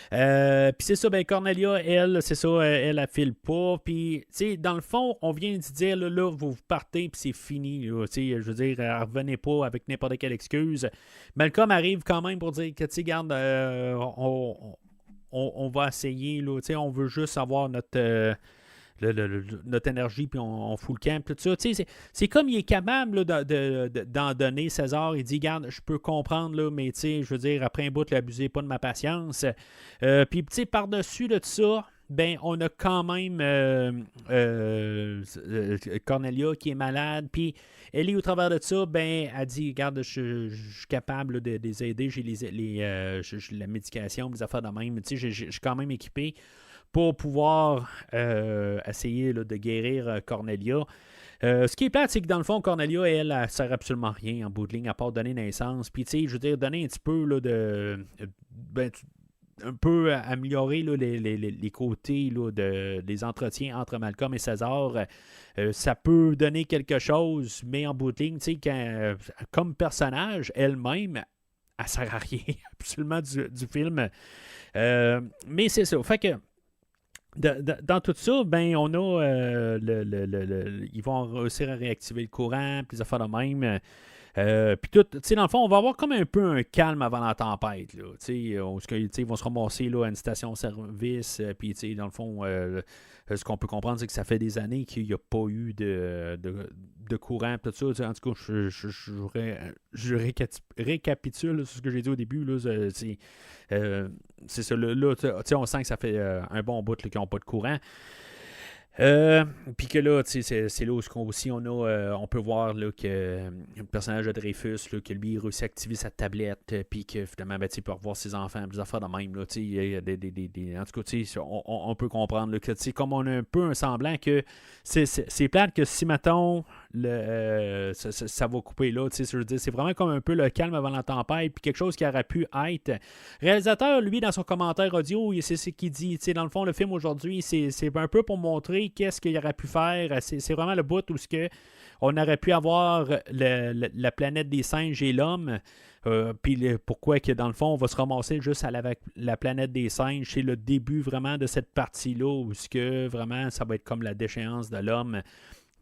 Puis c'est ça, ben Cornelia, elle, c'est ça, elle file pas. Puis, tu sais, dans le fond, on vient de dire, là, vous partez, puis c'est fini. Là, je veux dire, revenez pas avec n'importe quelle excuse. Malcolm arrive quand même pour dire que, tu sais, garde, on va essayer, là, on veut juste avoir notre énergie, puis on fout le camp, tout ça. C'est comme il est capable là, d'en donner, César. Il dit, regarde, je peux comprendre, là, mais je veux dire, après un bout, l'abusez pas de ma patience. Puis, par-dessus de tout ça, ben, on a quand même Cornelia qui est malade, puis Ellie, au travers de ça, ben, elle dit, regarde, je suis capable là, de les aider, j'ai la médication, les affaires de même, je suis quand même équipé pour pouvoir essayer là, de guérir Cornelia. Ce qui est plate, c'est que dans le fond, Cornelia, elle ne sert absolument rien en bout de ligne, à part donner naissance. Puis, je veux dire, donner un petit peu là, un peu améliorer là, les côtés là, des entretiens entre Malcolm et César. Ça peut donner quelque chose, mais en bout de ligne, comme personnage, elle-même, elle ne sert à rien absolument du film. Mais c'est ça. Fait que dans tout ça, ben on a ils vont réussir à réactiver le courant, puis les affaires de même. Puis tout, dans le fond, on va avoir comme un peu un calme avant la tempête. Là, ils vont se ramasser là, à une station-service. Puis, dans le fond, ce qu'on peut comprendre, c'est que ça fait des années qu'il n'y a pas eu de courant. Tout ça. En tout cas, je récapitule sur ce que j'ai dit au début. Là, c'est ça. Là, on sent que ça fait un bon bout qu'ils n'ont pas de courant. Puis que là, c'est là où aussi on peut voir là, que le personnage de Dreyfus, là, que lui, il réussit à activer sa tablette, puis que finalement, il peut revoir ses enfants, des affaires de même. Là, il y a en tout cas, on peut comprendre là, que comme on a un peu un semblant que c'est plate que si, mettons, ça va couper là. Je veux dire, c'est vraiment comme un peu le calme avant la tempête, puis quelque chose qui aurait pu être. Le réalisateur, lui, dans son commentaire audio, c'est ce qu'il dit. Dans le fond, le film aujourd'hui, c'est un peu pour montrer qu'est-ce qu'il aurait pu faire. C'est vraiment le bout où on aurait pu avoir la planète des singes et l'homme. Puis pourquoi que dans le fond, on va se ramasser juste à la planète des singes. C'est le début vraiment de cette partie-là où vraiment ça va être comme la déchéance de l'homme.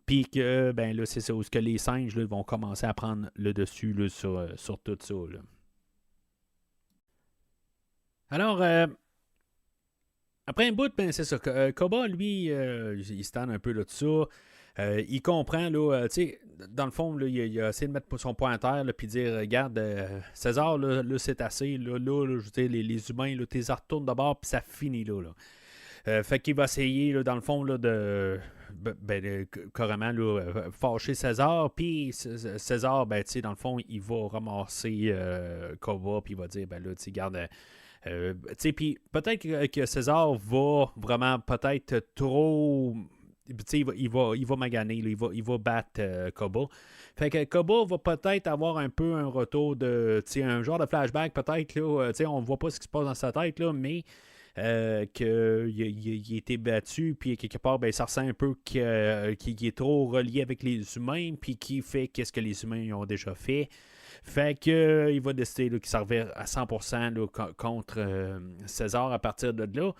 Puis que, ben là, c'est ça, où que les singes là, vont commencer à prendre le dessus là, sur tout ça. Là. Alors, après un bout, ben c'est ça. Koba, lui, il se tanne un peu là, de ça. Il comprend, là, tu sais, dans le fond, là, il a essayé de mettre son point à terre, puis dire, regarde, César, là c'est assez. Là, je veux dire, les humains, là, t'es retournes d'abord, puis ça finit là. Fait qu'il va essayer, là, dans le fond, là, carrément, là, fâcher César. Puis César, ben, tu sais, dans le fond, il va ramasser Koba, puis il va dire, ben là, tu sais, garde. Puis peut-être que César va vraiment peut-être trop. Il va maganer, là, il va battre Koba. Fait que Koba va peut-être avoir un peu un retour de. Un genre de flashback, peut-être. Là, on ne voit pas ce qui se passe dans sa tête, là, mais. Qu'il a été battu, puis quelque part, ben, ça ressent un peu qu'il est trop relié avec les humains, puis qui fait qu'est-ce que les humains ont déjà fait. Fait que il va décider là, qu'il s'en revient à 100% là, contre César à partir de là.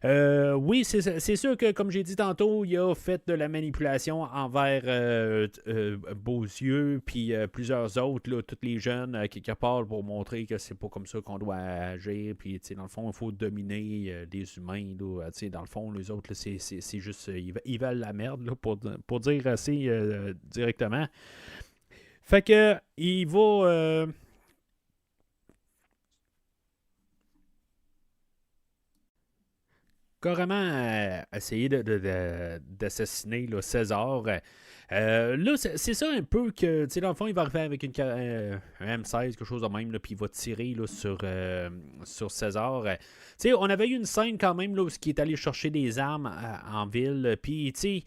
Oui, c'est sûr que, comme j'ai dit tantôt, il a fait de la manipulation envers Beaulieu, puis plusieurs autres, là, tous les jeunes, quelque part, pour montrer que c'est pas comme ça qu'on doit agir. Puis, dans le fond, il faut dominer des humains. Là, dans le fond, les autres, là, c'est juste. Ils veulent la merde, là, pour dire assez directement. Fait que, il va. Carrément essayer d'assassiner là, César. Là, c'est ça un peu que, tu sais, dans le fond, il va arriver avec un M16, quelque chose de même, là, puis il va tirer là, sur César. Tu sais, on avait eu une scène quand même là, où il est allé chercher des armes en ville, puis, tu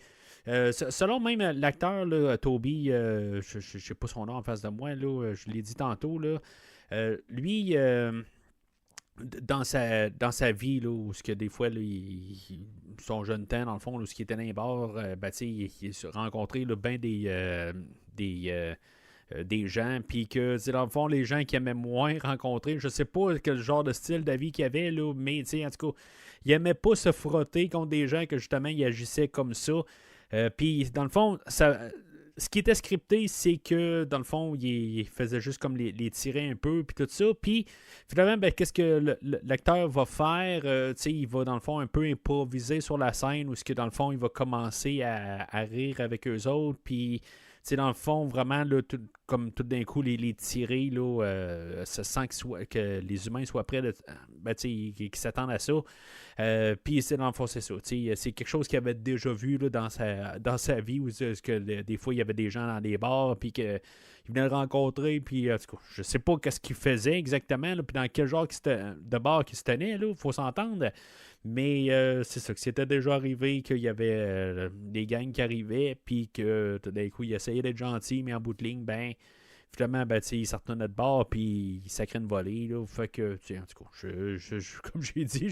sais, selon même l'acteur, là, Toby, je sais pas son nom en face de moi, là, je l'ai dit tantôt, là, lui, dans sa vie, là, où ce que des fois, là, son jeune temps, dans le fond, où ce qui était dans les bars, ben, il a rencontré bien des gens, puis que, dans le fond, les gens qui aimaient moins rencontrer, je sais pas quel genre de style d'avis qu'il y avait, là, mais, en tout cas, il aimait pas se frotter contre des gens que, justement, il agissait comme ça. Puis, dans le fond, ce qui était scripté, c'est que, dans le fond, il faisait juste comme les tirer un peu, puis tout ça. Puis, finalement, ben, qu'est-ce que l'acteur va faire? Il va, dans le fond, un peu improviser sur la scène, où, dans le fond, il va commencer à rire avec eux autres, puis, dans le fond, vraiment, là, comme tout d'un coup, les tirer, là, ça sent que les humains soient prêts, qu'ils s'attendent à ça. Puis, dans le fond, c'est ça. C'est quelque chose qu'il avait déjà vu là, dans sa vie, où des fois, il y avait des gens dans des bars, puis qu'il venait le rencontrer, puis en tout cas, je sais pas qu'est-ce qu'il faisait exactement, là, puis dans quel genre de bar qu'il se tenait, il faut s'entendre. Mais c'est ça, que c'était déjà arrivé qu'il y avait des gangs qui arrivaient, puis que tout d'un coup, il essayait d'être gentil, mais en bout de ligne, ben, finalement, ben, il sortait de notre bar, puis il sacrait une volée. Là, fait que, en tout cas, comme j'ai dit,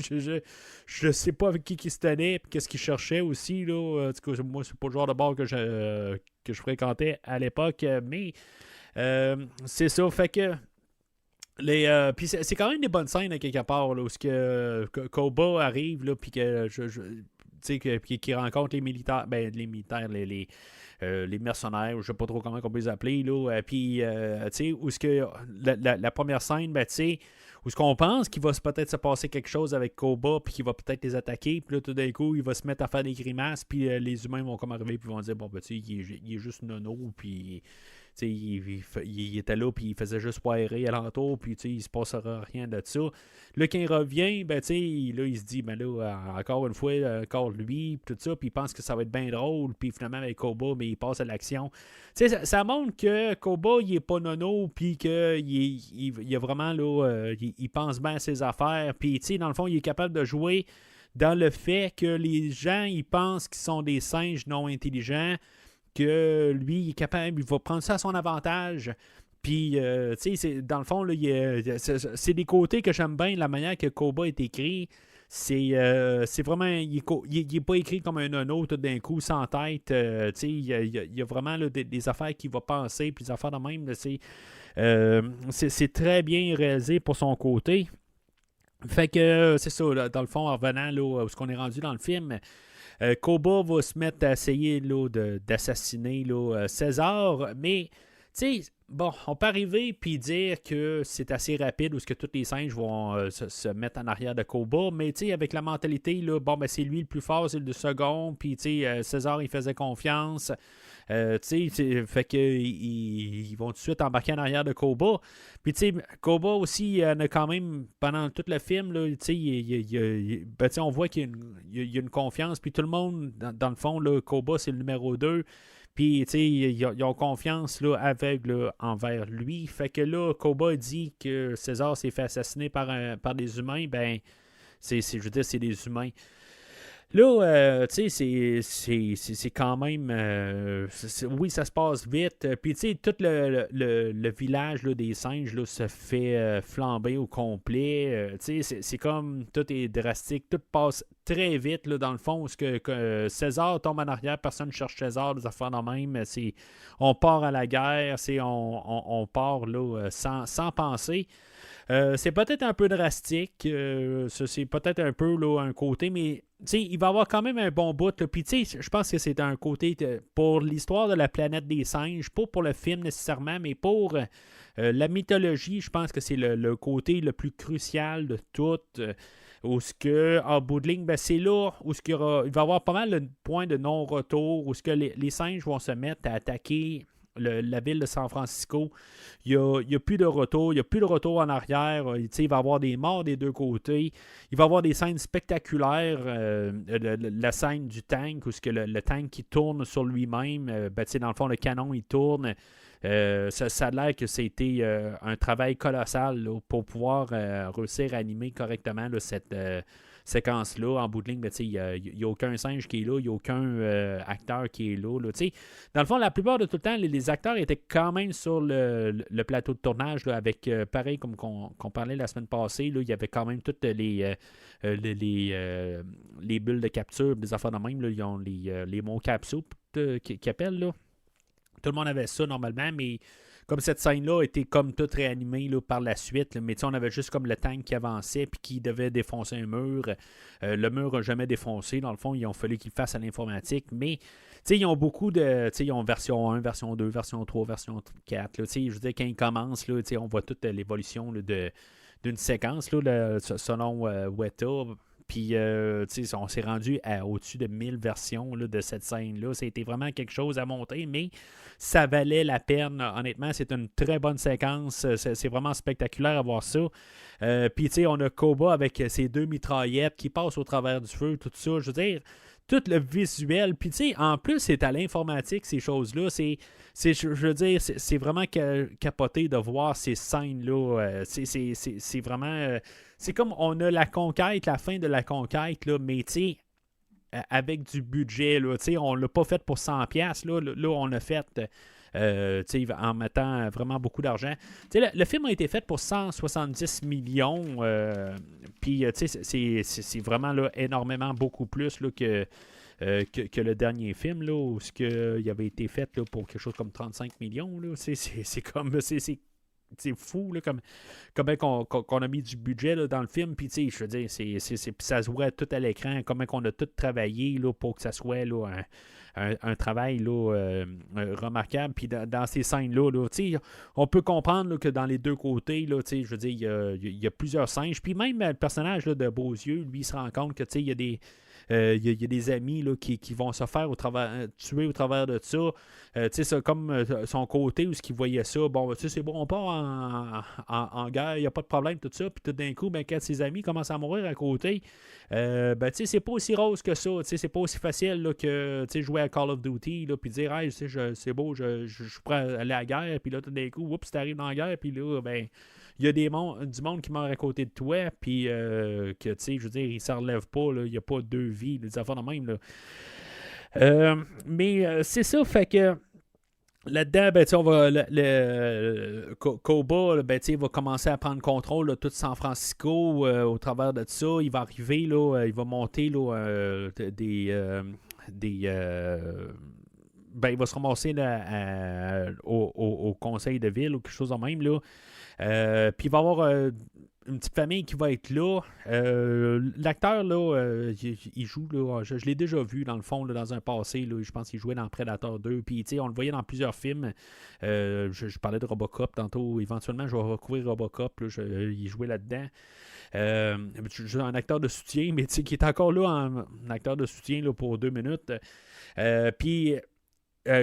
je sais pas avec qui il se tenait, puis qu'est-ce qu'il cherchait aussi. Là, en tout cas, moi, c'est pas le genre de bar que je fréquentais à l'époque, mais c'est ça. Fait que. Puis c'est quand même des bonnes scènes à quelque part là, où Koba arrive là, puis que qui rencontre les militaires, ben les militaires, les mercenaires, je sais pas trop comment on peut les appeler là, puis tu sais où ce que la première scène, ben tu sais où ce qu'on pense qu'il va peut-être se passer quelque chose avec Koba, puis qu'il va peut-être les attaquer, puis là tout d'un coup il va se mettre à faire des grimaces, puis les humains vont comme arriver, puis vont dire bon ben tu sais il est juste nono, puis il était là, puis il faisait juste poirer alentour, puis il se passera rien de ça. Là, quand il revient, ben, là, il se dit, ben là, encore une fois, encore lui, puis tout ça, puis il pense que ça va être bien drôle, puis finalement, avec Koba, mais il passe à l'action. Ça montre que Koba, il est pas nono, puis qu'il il a vraiment, là, il pense bien à ses affaires, puis, dans le fond, il est capable de jouer dans le fait que les gens, ils pensent qu'ils sont des singes non intelligents, que lui, il est capable, il va prendre ça à son avantage. Puis, dans le fond, là, c'est des côtés que j'aime bien, la manière que Koba est écrit. C'est vraiment, il est pas écrit comme un nono tout d'un coup, sans tête. Il y a vraiment là, des affaires qu'il va penser, puis des affaires de même. Là, c'est très bien réalisé pour son côté. Fait que, c'est ça, là, dans le fond, en revenant là, où est-ce qu'on est rendu dans le film, Koba va se mettre à essayer là, d'assassiner là, César, mais tu sais, bon, on peut arriver puis dire que c'est assez rapide ou ce que tous les singes vont se mettre en arrière de Koba, mais tu sais, avec la mentalité, là, bon, ben, c'est lui le plus fort, c'est le second, puis tu sais, César, il faisait confiance. Tu sais, fait que ils vont tout de suite embarquer en arrière de Koba. Puis tu sais, Koba aussi, il en a quand même, pendant tout le film, là, tu sais, ben, on voit qu'il y a une confiance. Puis tout le monde, dans le fond, là, Koba, c'est le numéro 2. Puis, tu sais, ils ont confiance là, aveugle envers lui. Fait que là, Koba dit que César s'est fait assassiner par des humains. Ben, je veux dire, c'est des humains. Là, tu sais, c'est quand même. Oui, ça se passe vite. Puis, tu sais, tout le village là, des singes là, se fait flamber au complet. Tu sais, c'est comme. Tout est drastique. Tout passe très vite, là, dans le fond. Où que César tombe en arrière, personne ne cherche César, des affaires de même. On part à la guerre, on part là, sans penser. C'est peut-être un peu drastique, c'est peut-être un peu là, un côté, mais il va y avoir quand même un bon bout. Puis je pense que c'est un côté pour l'histoire de la planète des singes, pas pour le film nécessairement, mais pour la mythologie, je pense que c'est le côté le plus crucial de tout. Où ce que, en bout de ligne, ben, c'est là où il va y avoir pas mal de points de non-retour, où ce que les singes vont se mettre à attaquer la ville de San Francisco. Il n'y a plus de retour, il n'y a plus de retour en arrière. Il va y avoir des morts des deux côtés. Il va y avoir des scènes spectaculaires. La scène du tank, où le tank qui tourne sur lui-même, dans le fond, le canon, il tourne. Ça a l'air que c'était un travail colossal là, pour pouvoir réussir à animer correctement là, cette séquence-là. En bout de ligne, il n'y a aucun singe qui est là, il n'y a aucun acteur qui est là. Dans le fond, la plupart de tout le temps, les acteurs étaient quand même sur le plateau de tournage là, avec, pareil comme qu'on parlait la semaine passée, là, il y avait quand même toutes les bulles de capture, des affaires de même, là, ils ont les mots capsules qui appellent là. Tout le monde avait ça normalement, mais comme cette scène-là était comme toute réanimée là, par la suite, là, mais on avait juste comme le tank qui avançait puis qui devait défoncer un mur. Le mur n'a jamais défoncé. Dans le fond, il a fallu qu'il le fasse à l'informatique. Mais ils ont beaucoup de. Ils ont version 1, version 2, version 3, version 4. Là, je veux dire, quand ils commencent, là, on voit toute l'évolution là, d'une séquence là, selon Weta. Puis, on s'est rendu au-dessus de 1000 versions là, de cette scène-là. C'était vraiment quelque chose à monter, mais ça valait la peine. Honnêtement, c'est une très bonne séquence. C'est vraiment spectaculaire à voir ça. Puis, on a Koba avec ses deux mitraillettes qui passent au travers du feu, tout ça. Je veux dire, tout le visuel. Puis, en plus, c'est à l'informatique, ces choses-là. Je veux dire, c'est vraiment capoté de voir ces scènes-là. C'est vraiment... c'est comme on a la conquête, la fin de la conquête, là, mais avec du budget. Là, on ne l'a pas fait pour 100$. Là, on l'a fait en mettant vraiment beaucoup d'argent. Le film a été fait pour 170 millions. Puis, c'est vraiment là, énormément beaucoup plus là, que le dernier film, là, où il avait été fait là, pour quelque chose comme 35 millions. Là. C'est comme... C'est fou là, qu'on a mis du budget là, dans le film. Puis, je veux dire, ça se voit tout à l'écran, comment on a tout travaillé là, pour que ça soit là, un travail là, remarquable. Puis, dans ces scènes-là, là, on peut comprendre là, que dans les deux côtés, là, je veux dire, il y a plusieurs singes. Puis, même le personnage là, de Beaulieu, lui, il se rend compte que il y a des. Il y a des amis là, qui vont se faire tuer au travers de ça. Ça comme son côté où il voyait ça, bon, c'est bon, on part en guerre, il n'y a pas de problème, tout ça. Puis tout d'un coup, quand ses amis commencent à mourir à côté, c'est pas aussi rose que ça. C'est pas aussi facile là, que jouer à Call of Duty, puis dire, hey, c'est beau, je suis prêt à aller à la guerre. Puis là, tout d'un coup, oups, t'arrives dans la guerre, puis là, il y a du monde qui meurt à côté de toi, puis que, je veux dire, il ne s'en relève pas, il n'y a pas deux vies, des affaires de même, là. Mais c'est ça, fait que là-dedans, on va Koba, il va commencer à prendre contrôle de tout San Francisco au travers de ça. Il va arriver, là, il va monter là, il va se ramasser là, au conseil de ville ou quelque chose de même, là. Puis il va y avoir une petite famille qui va être là. L'acteur, là, il joue, là, je l'ai déjà vu dans le fond, là, dans un passé. Là, je pense qu'il jouait dans Predator 2. Puis on le voyait dans plusieurs films. Je parlais de Robocop tantôt. Éventuellement, je vais recouvrir Robocop. Là, il jouait là-dedans. Un acteur de soutien, mais qui est encore là en acteur de soutien là, pour 2 minutes. Puis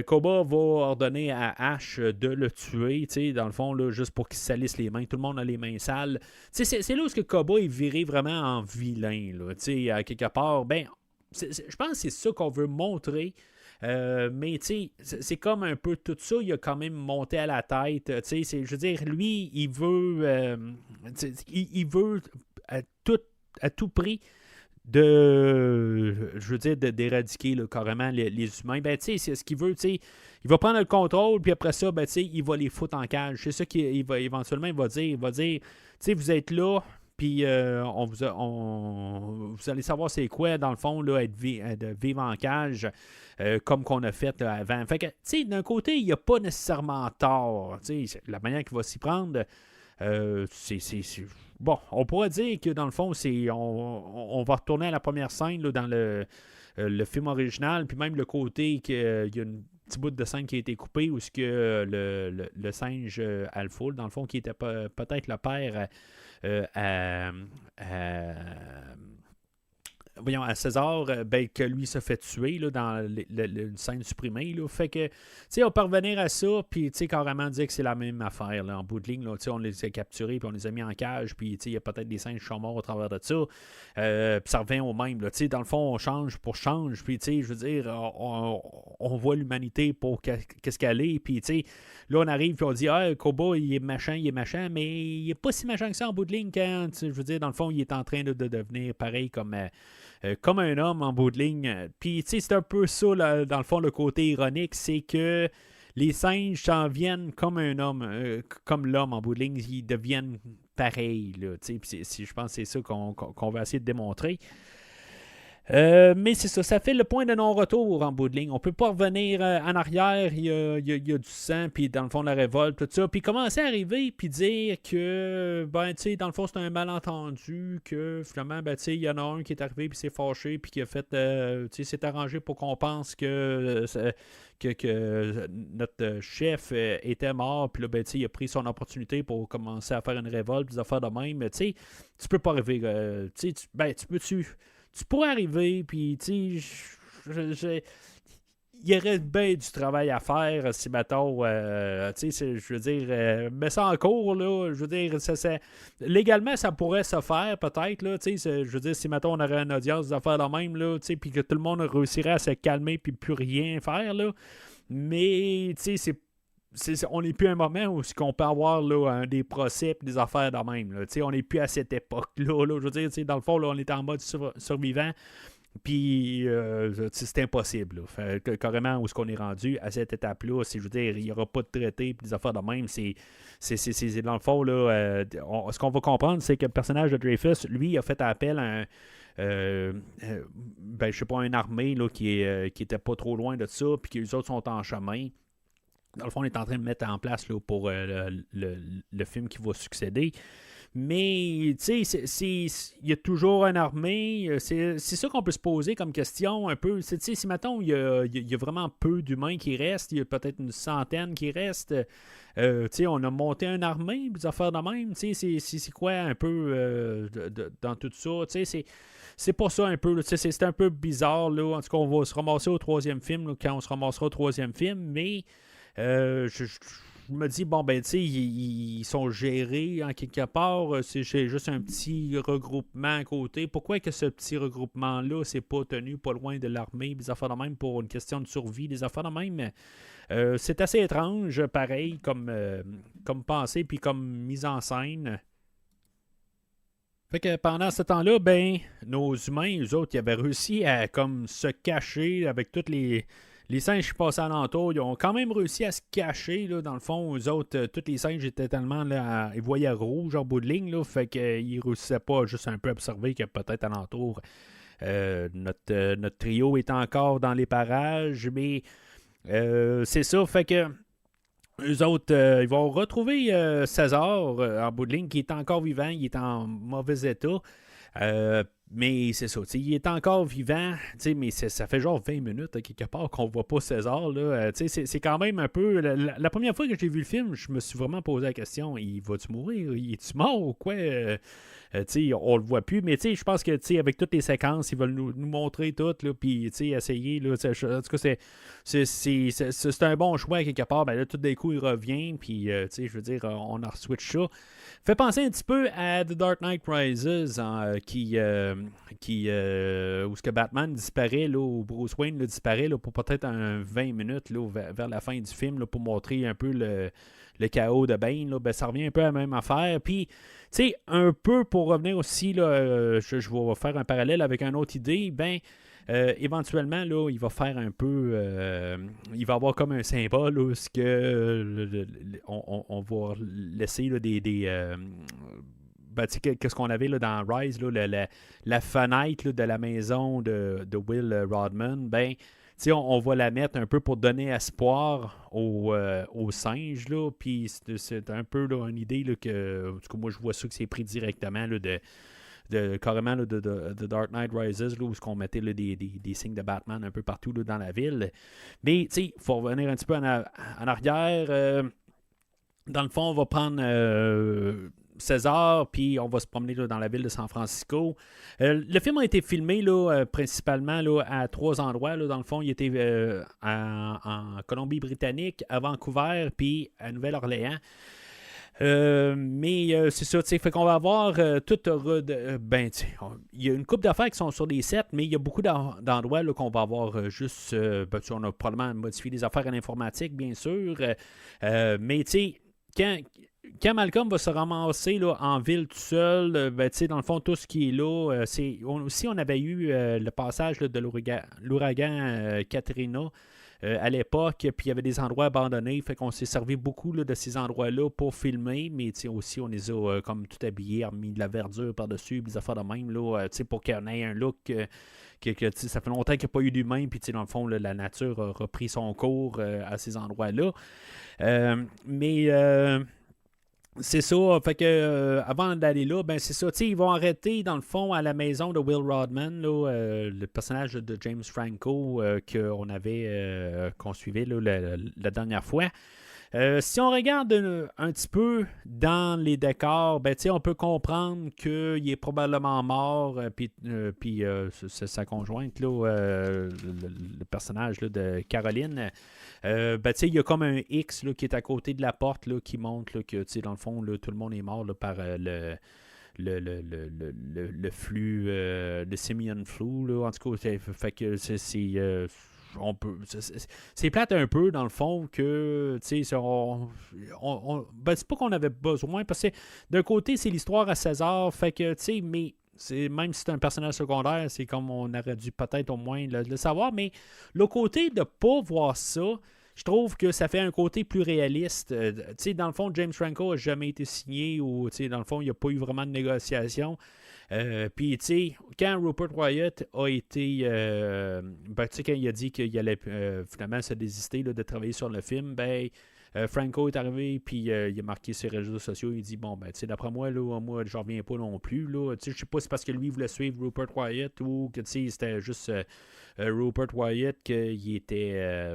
Koba va ordonner à Ash de le tuer, dans le fond, là, juste pour qu'il se salisse les mains. Tout le monde a les mains sales. C'est là où Koba est viré vraiment en vilain. Là, à quelque part, je pense que c'est ça qu'on veut montrer. Mais c'est comme un peu tout ça, il a quand même monté à la tête. Je veux dire, lui, il veut à tout prix je veux dire, d'éradiquer là, carrément les humains, ben, tu sais, c'est ce qu'il veut, tu sais, il va prendre le contrôle, puis après ça, ben, tu sais, il va les foutre en cage. C'est ça qu'il va éventuellement, il va dire, tu sais, vous êtes là, puis vous allez savoir c'est quoi, dans le fond, là, de vivre en cage, comme qu'on a fait là, avant. Fait que, tu sais, d'un côté, il n'y a pas nécessairement tort. Tu sais, la manière qu'il va s'y prendre, bon, on pourrait dire que dans le fond, on va retourner à la première scène là, dans le film original, puis même le côté qu'il y a une petit bout de scène qui a été coupé où ce que le singe Alpha, dans le fond, qui était peut-être le père à César, ben, que lui se fait tuer là, dans une scène supprimée. Là. Fait que, tu sais, on peut revenir à ça, puis, tu sais, carrément dire que c'est la même affaire, là, en bout de ligne. Là, on les a capturés, puis on les a mis en cage, puis, tu sais, il y a peut-être des singes qui sont morts au travers de ça. Puis ça revient au même. Tu sais, dans le fond, on change pour change, puis, tu sais, je veux dire, on voit l'humanité pour qu'est-ce qu'elle est, puis, tu sais, là, on arrive, puis on dit, ah, Koba, il est machin, mais il est pas si machin que ça en bout de ligne quand, je veux dire, dans le fond, il est en train de devenir pareil comme un homme en bout de ligne. Puis, tu sais, c'est un peu ça, là, dans le fond, le côté ironique, c'est que les singes s'en viennent comme un homme, comme l'homme en bout de ligne, ils deviennent pareils, là, tu sais, je pense que c'est ça qu'on va essayer de démontrer. Mais c'est ça, ça fait le point de non-retour en bout de ligne. On peut pas revenir en arrière, il y a du sang, puis dans le fond, la révolte, tout ça. Puis commencer à arriver, puis dire que, ben, tu sais, dans le fond, c'est un malentendu, que finalement, ben, tu sais, il y en a un qui est arrivé, puis s'est fâché, puis qui a fait, tu sais, s'est arrangé pour qu'on pense que notre chef était mort, puis là, ben, tu sais, il a pris son opportunité pour commencer à faire une révolte, des affaires de même. Mais, tu sais, tu peux pas arriver, tu sais, tu pourrais arriver, puis, tu sais, il y aurait bien du travail à faire si, mettons, tu sais, je veux dire, mais ça en cours, là, je veux dire, légalement, ça pourrait se faire, peut-être, là, tu sais, je veux dire, si, mettons, on aurait une audience d'affaires de même, là, tu sais, puis que tout le monde réussirait à se calmer, puis plus rien faire, là, mais, tu sais, on n'est plus à un moment où on peut avoir là, des procès et des affaires de même. Là. On n'est plus à cette époque-là. Là. Je veux dire, dans le fond, là, on est en mode survivant. Puis, c'est impossible. Carrément, où est-ce qu'on est rendu à cette étape-là, je veux dire, il n'y aura pas de traité et des affaires de même. C'est dans le fond, là, ce qu'on va comprendre, c'est que le personnage de Dreyfus, lui, a fait appel à je sais pas, une armée là, qui était pas trop loin de ça, puis que les autres sont en chemin. Dans le fond, on est en train de mettre en place là, pour le film qui va succéder. Mais, tu sais, il y a toujours une armée. C'est ça qu'on peut se poser comme question un peu. Tu sais, si maintenant il y a vraiment peu d'humains qui restent, il y a peut-être une centaine qui restent. Tu sais, on a monté une armée, des affaires de même. Tu sais, c'est quoi un peu dans tout ça? Tu sais, c'est pas ça un peu. Là, c'est un peu bizarre. Là. En tout cas, on va se ramasser au troisième film là, quand on se ramassera au troisième film. Mais je me dis, bon, ben, tu sais, ils sont gérés en quelque part. C'est juste un petit regroupement à côté. Pourquoi que ce petit regroupement-là, c'est pas tenu pas loin de l'armée, des affaires de même pour une question de survie, des affaires de même? C'est assez étrange, pareil, comme pensée puis comme mise en scène. Fait que pendant ce temps-là, ben, nos humains, eux autres, ils avaient réussi à comme se cacher avec toutes les singes qui passaient alentour. Ils ont quand même réussi à se cacher, là, dans le fond. Eux autres, tous les singes étaient tellement, là, ils voyaient rouge en bout de ligne, là, fait qu'ils réussissaient pas juste un peu à observer que peut-être alentour, notre trio est encore dans les parages, mais c'est ça, fait que eux autres, ils vont retrouver César en bout de ligne, qui est encore vivant, il est en mauvais état. Mais c'est ça, il est encore vivant, mais ça fait genre 20 minutes quelque part qu'on voit pas César. Là, c'est quand même un peu. La première fois que j'ai vu le film, je me suis vraiment posé la question, il va-tu mourir? Il est-tu mort ou quoi? On le voit plus, mais je pense que avec toutes les séquences, ils veulent nous montrer tout, puis essayer. Là, en tout cas, c'est un bon choix quelque part. Ben, là, tout d'un coup, il revient, puis je veux dire, on en switch ça. Fait penser un petit peu à The Dark Knight Rises, où ce que Batman disparaît, là, ou Bruce Wayne là, disparaît là, pour peut-être 20 minutes là, vers la fin du film là, pour montrer un peu le chaos de Bane. Là, ben, ça revient un peu à la même affaire. Puis, un peu pour revenir aussi, là, je vais faire un parallèle avec une autre idée, éventuellement, là, il va faire un peu. Il va avoir comme un symbole là, où ce que, on va laisser là, qu'est-ce qu'on avait là, dans Rise, là, la fenêtre là, de la maison de Will Rodman, on va la mettre un peu pour donner espoir aux singes, là, puis c'est un peu là, une idée là, que, en tout cas, moi, je vois ça que c'est pris directement là, carrément là, de Dark Knight Rises, là, où on mettait là, des signes de Batman un peu partout là, dans la ville. Mais, il faut revenir un petit peu en arrière. Dans le fond, on va prendre César, puis on va se promener là, dans la ville de San Francisco. Le film a été filmé là, principalement là, à 3 endroits. Là. Dans le fond, il était en Colombie-Britannique, à Vancouver, puis à Nouvelle-Orléans. Mais c'est ça, fait qu'on va avoir tout. Il y a une couple d'affaires qui sont sur des sets, mais il y a beaucoup d'endroits là, qu'on va avoir juste. On a probablement modifié des affaires en informatique, bien sûr. Mais tu sais, quand Malcolm va se ramasser là, en ville tout seul, dans le fond, tout ce qui est là, on avait eu le passage là, de l'ouragan Katrina à l'époque, puis il y avait des endroits abandonnés, fait qu'on s'est servi beaucoup là, de ces endroits-là pour filmer, mais aussi on les a comme tout habillés, remis de la verdure par-dessus, des affaires de même, là, pour qu'on ait un look ça fait longtemps qu'il n'y a pas eu d'humain, puis dans le fond, là, la nature a repris son cours à ces endroits-là. C'est ça, fait que avant d'aller là, c'est ça, ils vont arrêter dans le fond à la maison de Will Rodman, là, le personnage de James Franco qu'on suivait là, la dernière fois. Si on regarde un petit peu dans les décors, on peut comprendre qu'il est probablement mort, puis sa conjointe, là, le personnage là, de Caroline. Il y a comme un X là, qui est à côté de la porte là, qui montre là, que dans le fond, là, tout le monde est mort là, par le flux, le simian flu. Là, en tout cas, fait que c'est plate un peu dans le fond que c'est pas qu'on avait besoin parce que d'un côté c'est l'histoire à César, fait que mais même si c'est un personnage secondaire, c'est comme on aurait dû peut-être au moins le savoir, mais le côté de pas voir ça, je trouve que ça fait un côté plus réaliste. Dans le fond, James Franco n'a jamais été signé ou dans le fond, il n'y a pas eu vraiment de négociation. Puis, quand Rupert Wyatt a été. Quand il a dit qu'il allait finalement se désister là, de travailler sur le film, Franco est arrivé, puis il a marqué sur les réseaux sociaux. Il dit d'après moi, là, moi, je reviens pas non plus. Je sais pas si c'est parce que lui voulait suivre Rupert Wyatt ou que c'était juste Rupert Wyatt qu'il était.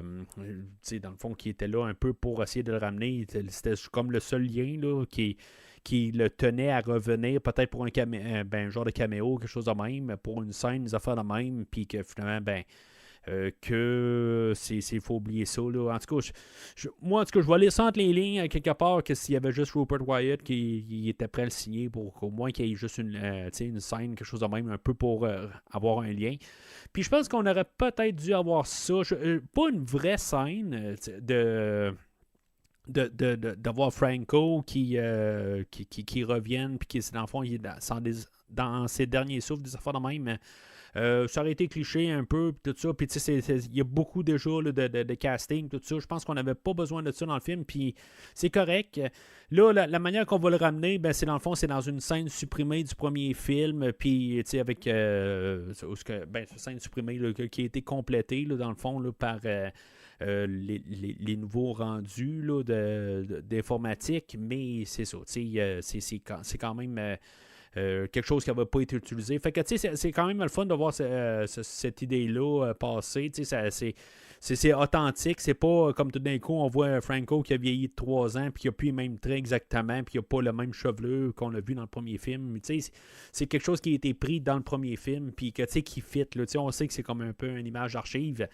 Dans le fond, qui était là un peu pour essayer de le ramener. C'était comme le seul lien là, qui le tenait à revenir, peut-être pour un genre de caméo, quelque chose de même, pour une scène, des affaires de même, puis que finalement, que il faut oublier ça. Là. En tout cas, moi, je vais lire ça entre les lignes, quelque part, que s'il y avait juste Rupert Wyatt qui était prêt à le signer pour qu'au moins qu'il y ait juste une scène, quelque chose de même, un peu pour avoir un lien. Puis je pense qu'on aurait peut-être dû avoir ça, pas une vraie scène d'avoir Franco qui revienne, puis qui, dans le fond, il est dans ses derniers souffles, des affaires de même. Ça aurait été cliché un peu, puis tout ça. Puis, il y a beaucoup déjà là, de casting, tout ça. Je pense qu'on n'avait pas besoin de ça dans le film, puis c'est correct. Là, la manière qu'on va le ramener, c'est dans le fond, c'est dans une scène supprimée du premier film, puis, avec cette scène supprimée là, qui a été complétée, là, dans le fond, là, par les nouveaux rendus là, d'informatique, mais c'est ça, c'est quand même quelque chose qui n'avait pas été utilisé. Fait que c'est quand même le fun de voir cette idée-là passer. C'est authentique, c'est pas comme tout d'un coup on voit Franco qui a vieilli de 3 ans puis qui n'a plus les mêmes traits exactement puis qui n'a pas le même chevelure qu'on a vu dans le premier film. C'est quelque chose qui a été pris dans le premier film puis qui fit. Là, on sait que c'est comme un peu une image d'archive.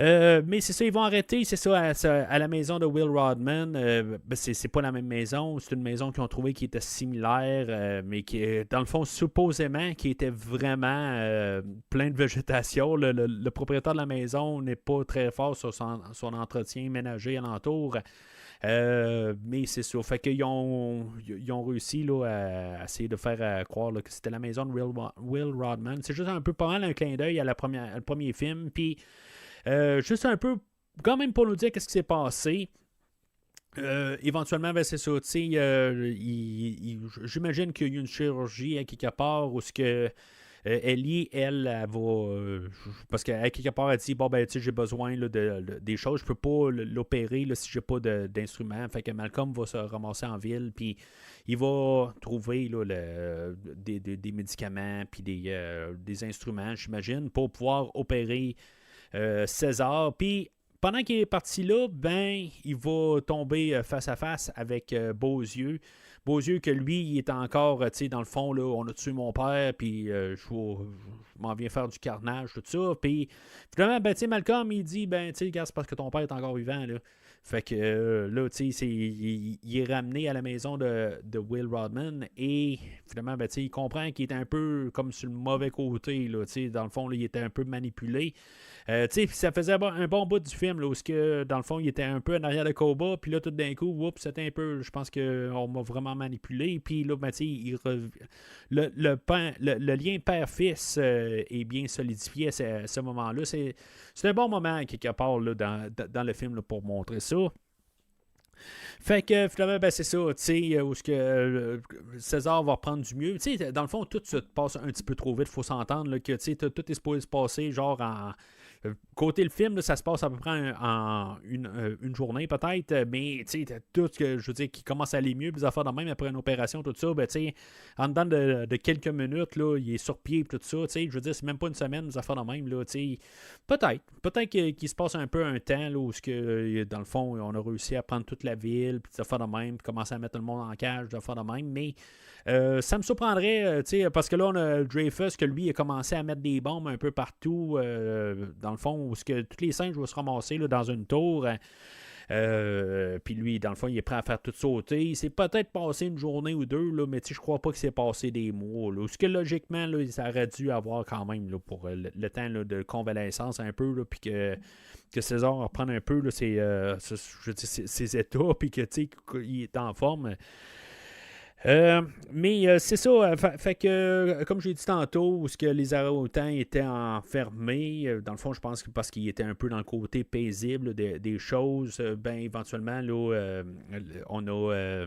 Mais c'est ça, ils vont arrêter, c'est ça, à la maison de Will Rodman. C'est pas la même maison, c'est une maison qu'ils ont trouvée qui était similaire, mais qui, dans le fond, supposément, qui était vraiment plein de végétation. Le propriétaire de la maison n'est pas très fort sur son entretien ménager alentour. Mais c'est ça. Fait qu'ils ils ont réussi là, à essayer de faire croire là, que c'était la maison de Will Rodman. C'est juste un peu pas mal un clin d'œil à le premier film. Puis juste un peu, quand même pour nous dire qu'est-ce qui s'est passé. Éventuellement, ben, c'est ça. J'imagine qu'il y a eu une chirurgie à quelque part où ce que Ellie, elle va. Parce qu'à quelque part, elle dit bon, ben, tu sais, j'ai besoin là, des choses. Je peux pas l'opérer là, si j'ai pas d'instruments. Fait que Malcolm va se ramasser en ville, puis il va trouver là, des médicaments, puis des instruments, j'imagine, pour pouvoir opérer César. Puis pendant qu'il est parti là, ben, il va tomber face à face avec Beaulieu. Beaulieu que lui, il est encore, tu sais, dans le fond, là, on a tué mon père, puis je m'en viens faire du carnage, tout ça. Puis finalement, ben, tu sais, Malcolm, il dit, ben, tu sais, regarde, c'est parce que ton père est encore vivant, là. Fait que là, tu sais, il est ramené à la maison de Will Rodman et finalement, ben, tu sais, il comprend qu'il était un peu comme sur le mauvais côté, là, tu sais, dans le fond, là, il était un peu manipulé. Ça faisait un bon bout du film, là, où que, dans le fond, il était un peu en arrière de Koba, puis là, tout d'un coup, c'était un peu, je pense qu'on m'a vraiment manipulé, puis là, ben, le lien père-fils est bien solidifié à ce moment-là. C'est un bon moment, quelque part, là, dans le film, là, pour montrer ça. Fait que finalement, ben, c'est ça, tu sais, où César va reprendre du mieux. Tu sais, dans le fond, tout se passe un petit peu trop vite, faut s'entendre, là, que tu sais, tout est supposé se passer, genre en. Côté le film, là, ça se passe à peu près en une journée peut-être, mais tout ce que je veux dire qui commence à aller mieux, les affaires de même après une opération, tout ça, ben, en dedans de quelques minutes, là, il est sur pied et tout ça, je veux dire, c'est même pas une semaine, les affaires de même, là, peut-être qu'il se passe un peu un temps là, où dans le fond, on a réussi à prendre toute la ville, puis des affaires de même, puis commencer à mettre le monde en cage, des affaires de même, mais ça me surprendrait, parce que là, on a Dreyfus, que lui, a commencé à mettre des bombes un peu partout, dans le fond, où tous les singes vont se ramasser là, dans une tour. Puis lui, dans le fond, il est prêt à faire tout sauter. Il s'est peut-être passé une journée ou deux, là, mais je crois pas qu'il s'est passé des mois. Là. Ce que logiquement, là, ça aurait dû avoir quand même là, pour le temps là, de convalescence un peu, puis que César reprenne un peu là, ses états, puis qu'il est en forme. Mais c'est ça, fait que comme j'ai dit tantôt, où ce que les orang-outans étaient enfermés, dans le fond, je pense que parce qu'ils étaient un peu dans le côté paisible des choses, ben éventuellement, là, on a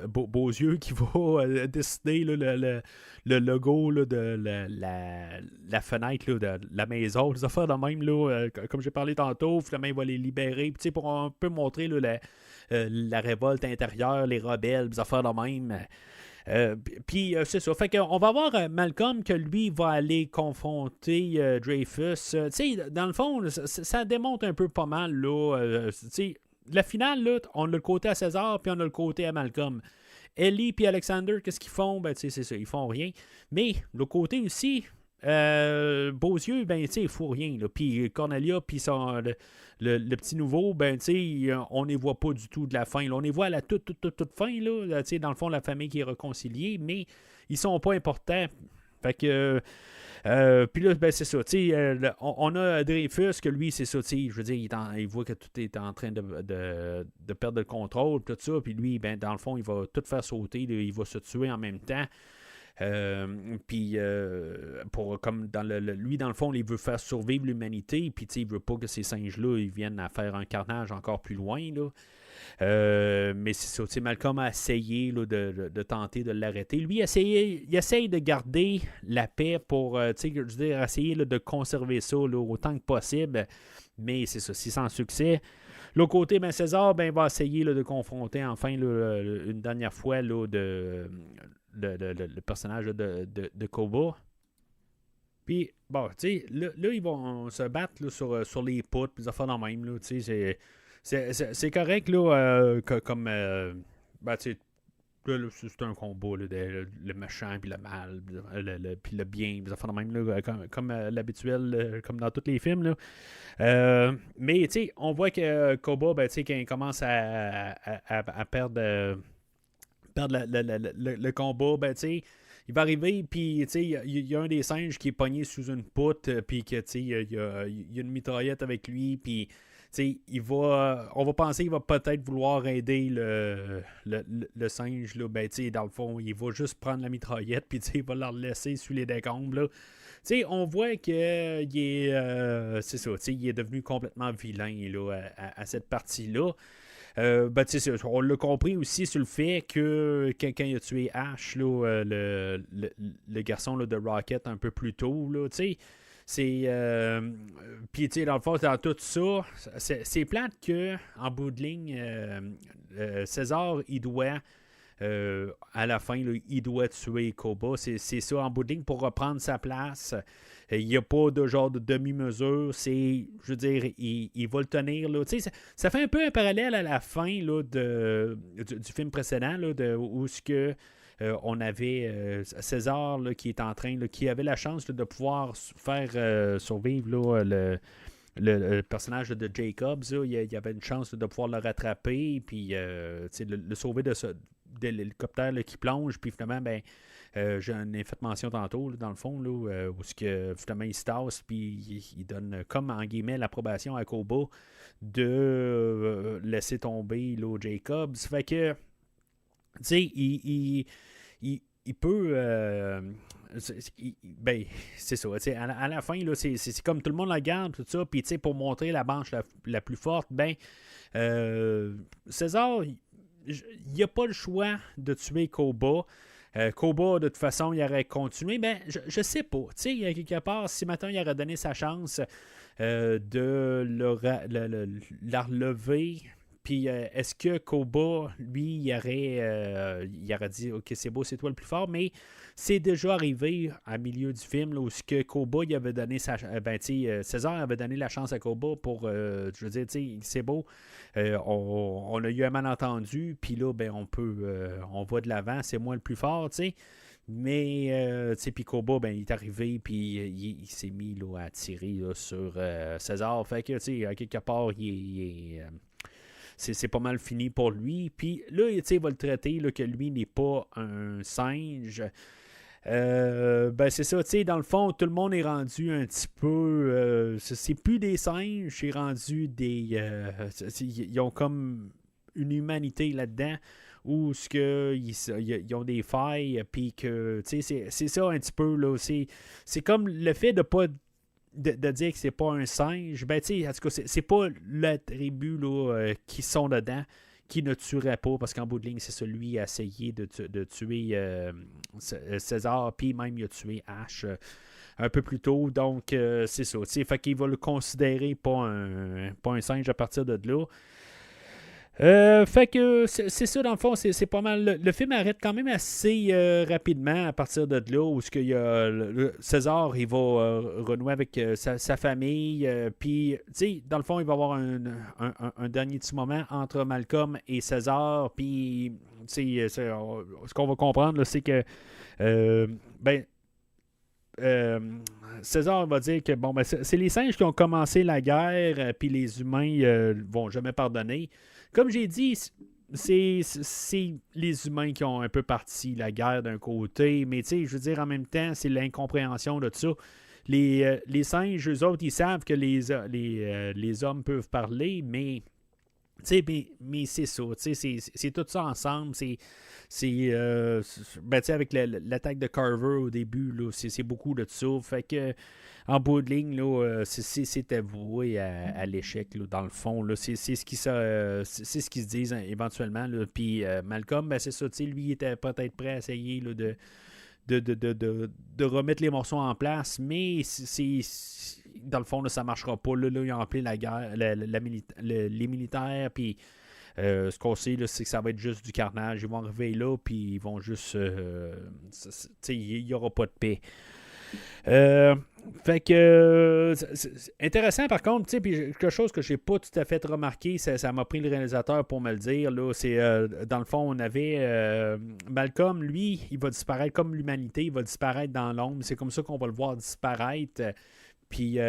Beaulieu qui va décider là, le logo là, de la fenêtre là, de la maison, les affaires de même, là, comme j'ai parlé tantôt, finalement il va les libérer, pour un peu montrer là, la révolte intérieure, les rebelles, les affaires de même. Puis c'est ça. Fait qu'on va voir Malcolm que lui va aller confronter Dreyfus. Dans le fond, ça démontre un peu pas mal là. La finale, là, on a le côté à César, puis on a le côté à Malcolm. Ellie puis Alexander, qu'est-ce qu'ils font? Ben, c'est ça, ils font rien. Mais le côté aussi, Beaulieu, ben, ils font rien. Puis Cornelia, puis le petit nouveau, ben, on ne les voit pas du tout de la fin. Là. On les voit à la toute fin, là, dans le fond, la famille qui est réconciliée, mais ils sont pas importants. Fait que. Puis là, ben, c'est ça. On a Dreyfus, que lui, c'est ça. Je veux dire, il voit que tout est en train de perdre le contrôle, tout ça. Puis lui, ben, dans le fond, il va tout faire sauter. Là, il va se tuer en même temps. Puis comme lui dans le fond il veut faire survivre l'humanité, puis il veut pas que ces singes là ils viennent à faire un carnage encore plus loin là. Mais c'est ça, Malcolm a essayé là, de tenter de l'arrêter. Lui, il essaye de garder la paix pour essayer là, de conserver ça là, autant que possible. Mais c'est ça, c'est sans succès. L'autre côté, ben, César ben, va essayer là, de confronter enfin là, une dernière fois là, le personnage là, de Koba. Puis, bon, là, ils vont se battre là, sur les poutres, puis des affaires dans le même. Là, c'est correct, là, comme. Ben, tu sais, là, c'est un combat, là, le méchant, puis le mal, puis le bien, des affaires de même, là, comme l'habituel, comme dans tous les films. Là. Mais, tu sais, on voit que Koba, ben, tu sais, quand il commence à perdre le combat, ben, tu sais, il va arriver, puis, tu sais, il y a un des singes qui est pogné sous une poutre, puis que, tu sais, il y a une mitraillette avec lui, puis on va penser qu'il va peut-être vouloir aider le singe. Là. Ben, dans le fond, il va juste prendre la mitraillette puis il va la laisser sous les décombres. Là. On voit qu'il est, c'est ça, il est devenu complètement vilain là, à cette partie-là. Ben, on l'a compris aussi sur le fait que quand il a tué Ash, là, le garçon là, de Rocket un peu plus tôt, là, c'est... Puis, dans le fond, dans tout ça, c'est plate qu'en bout de ligne, César, il doit... à la fin, là, il doit tuer Koba. C'est ça, en bout de ligne, pour reprendre sa place. Il n'y a pas de genre de demi-mesure. C'est, je veux dire, il va le tenir. Là. Ça fait un peu un parallèle à la fin là, du film précédent, là, où ce que on avait César là, qui est en train, là, qui avait la chance là, de pouvoir faire survivre là, le personnage de Jacobs. Là, il avait une chance là, de pouvoir le rattraper puis le sauver de l'hélicoptère là, qui plonge. Puis finalement, ben, j'en ai fait mention tantôt, là, dans le fond, là, où finalement il se tasse, puis il donne, comme en guillemets, l'approbation à Koba de laisser tomber là, Jacobs. Fait que, tu sais, il peut. Ben, c'est ça. À la fin, là, c'est comme tout le monde la garde, tout ça. Puis, pour montrer la branche la plus forte, ben, César, il n'y a pas le choix de tuer Koba. Koba, de toute façon, il aurait continué. Ben, je sais pas. Tu sais, quelque part, si maintenant il aurait donné sa chance de la relever, puis est-ce que Koba, lui, il aurait dit OK, c'est beau, c'est toi le plus fort, mais c'est déjà arrivé à milieu du film là, où ce que Koba il avait donné César avait donné la chance à Koba pour je veux dire, c'est beau. On a eu un malentendu, puis là, ben, on va de l'avant, c'est moi le plus fort, tu sais. Mais, puis Koba, ben, il est arrivé, puis il s'est mis là, à tirer là, sur César. Fait que, tu sais, à quelque part, c'est pas mal fini pour lui. Puis là, il va le traiter là, que lui n'est pas un singe. Ben c'est ça, tu sais, dans le fond, tout le monde est rendu un petit peu... c'est plus des singes, c'est rendu des... ils ont comme une humanité là-dedans où ils ont des failles, puis que, tu sais, c'est ça un petit peu, là, c'est comme le fait de pas... De dire que c'est pas un singe, ben tu sais, en tout cas, c'est pas l'attribut là, qui sont dedans qui ne tuerait pas, parce qu'en bout de ligne, c'est celui qui a essayé de tuer César, puis même il a tué Ash un peu plus tôt, donc c'est ça, fait qu'il va le considérer pas un singe à partir de là. Fait que c'est ça dans le fond, c'est pas mal. Le film arrête quand même assez rapidement à partir de là où il y a César, il va renouer avec sa famille, puis tu sais, dans le fond, il va y avoir un dernier petit moment entre Malcolm et César, puis tu sais, ce qu'on va comprendre là, c'est que ben César va dire que bon, ben, c'est les singes qui ont commencé la guerre, puis les humains vont jamais pardonner. Comme j'ai dit, c'est les humains qui ont un peu parti la guerre d'un côté, mais tu sais, je veux dire, en même temps, c'est l'incompréhension de tout ça. Les singes, eux autres, ils savent que les hommes peuvent parler, mais c'est ça, c'est tout ça ensemble, ben, avec l'attaque de Carver au début, là, c'est beaucoup de ça. Fait que en bout de ligne, là, c'est avoué à l'échec, là, dans le fond. Là, c'est ce qu'ils se disent hein, éventuellement. Puis Malcolm, ben, c'est ça, lui, il était peut-être prêt à essayer là, de remettre les morceaux en place, mais dans le fond, là, ça ne marchera pas. Là, ils ont appelé la guerre, les militaires, puis ce qu'on sait, là, c'est que ça va être juste du carnage. Ils vont arriver là, puis ils vont juste... il n'y aura pas de paix. Fait que c'est intéressant par contre, puis quelque chose que j'ai pas tout à fait remarqué, ça m'a pris le réalisateur pour me le dire, là, c'est dans le fond on avait Malcolm, lui, il va disparaître comme l'humanité, il va disparaître dans l'ombre, c'est comme ça qu'on va le voir disparaître. Puis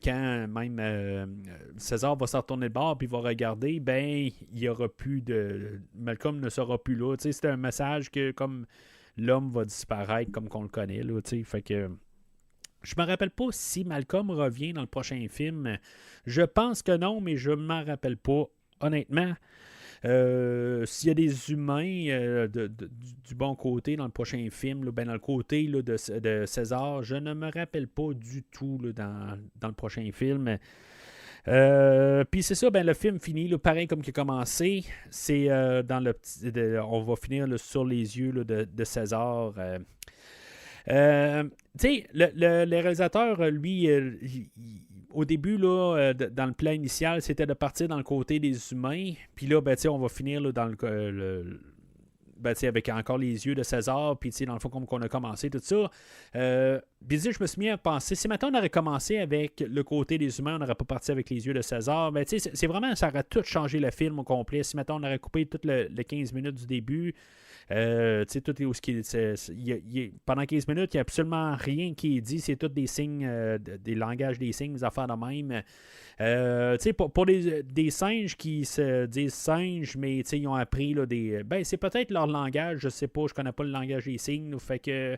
quand même César va s'en retourner de bord puis il va regarder, ben il y aura plus de... Malcolm ne sera plus là. C'est un message que comme l'homme va disparaître comme qu'on le connaît. Là, fait que Je me rappelle pas si Malcolm revient dans le prochain film. Je pense que non, mais je m'en rappelle pas. Honnêtement, s'il y a des humains du bon côté dans le prochain film, là, ben dans le côté là, de César, je ne me rappelle pas du tout là, dans le prochain film. Puis c'est ça, ben, le film finit là, pareil comme qu'il a commencé. C'est dans le petit. On va finir là, sur les yeux là, de César. Tu sais, le réalisateur, lui, au début, là, dans le plan initial, c'était de partir dans le côté des humains. Puis là, ben, on va finir là, dans ben, avec encore les yeux de César, puis dans le fond, comme on a commencé, tout ça. Puis je me suis mis à penser, si maintenant on aurait commencé avec le côté des humains, on n'aurait pas parti avec les yeux de César, ben, c'est vraiment, ça aurait tout changé le film au complet. Si maintenant on aurait coupé toutes les 15 minutes du début, tout est où pendant 15 minutes, il n'y a absolument rien qui est dit. C'est tout des signes, des langages des signes, des affaires de même. Pour des singes qui se disent singes, mais ils ont appris là, ben, c'est peut-être leur langage, je sais pas, je connais pas le langage des signes. Fait que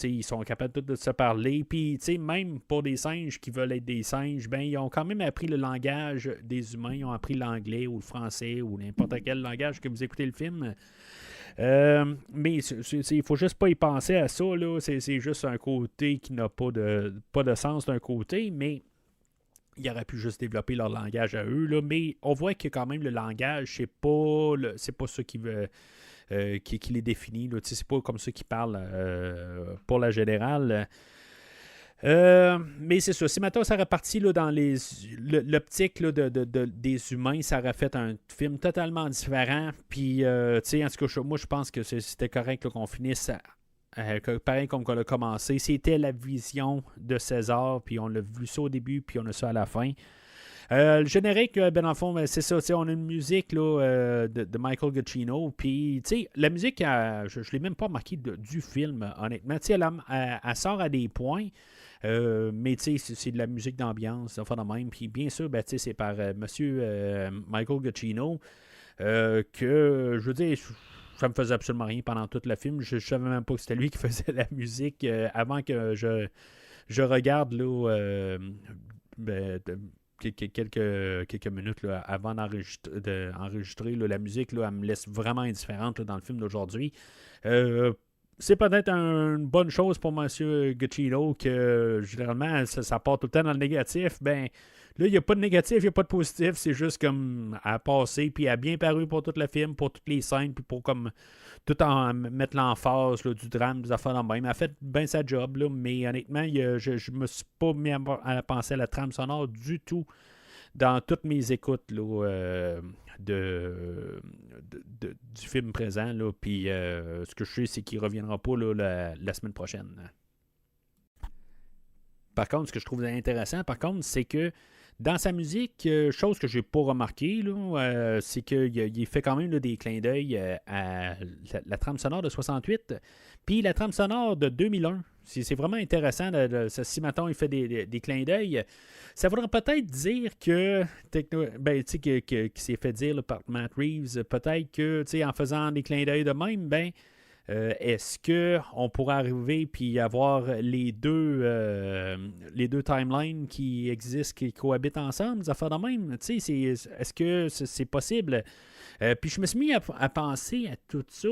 ils sont capables de se parler. Puis même pour des singes qui veulent être des singes, ben, ils ont quand même appris le langage des humains. Ils ont appris l'anglais ou le français ou n'importe quel langage que vous écoutez le film. Mais il faut juste pas y penser à ça. Là. C'est juste un côté qui n'a pas de sens d'un côté, mais il aurait pu juste développer leur langage à eux. Là. Mais on voit que quand même le langage, c'est pas ça qui veut. Qui les définit. Là. C'est pas comme ça qu'ils parlent pour la générale. Mais c'est ça. Si maintenant ça aurait parti là, dans l'optique là, des humains, ça aurait fait un film totalement différent. Puis, en tout cas, moi, je pense que c'était correct là, qu'on finisse pareil comme on a commencé. C'était la vision de César, puis on l'a vu ça au début, puis on a ça à la fin. Le générique, ben dans le fond, c'est ça. On a une musique là, de Michael Giacchino. Puis, la musique, je ne l'ai même pas remarqué du film, honnêtement. Elle sort à des points. Mais c'est de la musique d'ambiance, ça fait de même. Puis bien sûr, ben, c'est par Monsieur Michael Giacchino que, je veux dire, ça me faisait absolument rien pendant tout le film. Je ne savais même pas que c'était lui qui faisait la musique avant que je regarde là, ben, quelques minutes là, avant d'enregistrer là, la musique, là, elle me laisse vraiment indifférente là, dans le film d'aujourd'hui. C'est peut-être une bonne chose pour M. Giacchino que généralement ça part tout le temps dans le négatif. Ben là, il n'y a pas de négatif, il n'y a pas de positif. C'est juste comme à passer, puis à bien paru pour tout le film, pour toutes les scènes, puis pour comme tout en mettre l'emphase là, du drame, des affaires dans le même. Elle a fait bien sa job, là, mais honnêtement, je me suis pas mis à penser à la trame sonore du tout dans toutes mes écoutes là, du film présent. Là, puis ce que je sais, c'est qu'il ne reviendra pas là, la semaine prochaine. Par contre, ce que je trouve intéressant, c'est que dans sa musique, chose que j'ai pas remarqué, là, c'est qu'il fait quand même là, des clins d'œil à la trame sonore de 68, puis la trame sonore de 2001. C'est vraiment intéressant. Si maintenant il fait des clins d'œil, ça voudrait peut-être dire que, qu'il s'est fait dire là, par Matt Reeves, peut-être que en faisant des clins d'œil de même, ben est-ce qu'on pourrait arriver puis avoir les deux timelines qui existent, qui cohabitent ensemble, des affaires de même? Est-ce que c'est possible? Puis je me suis mis à penser à tout ça.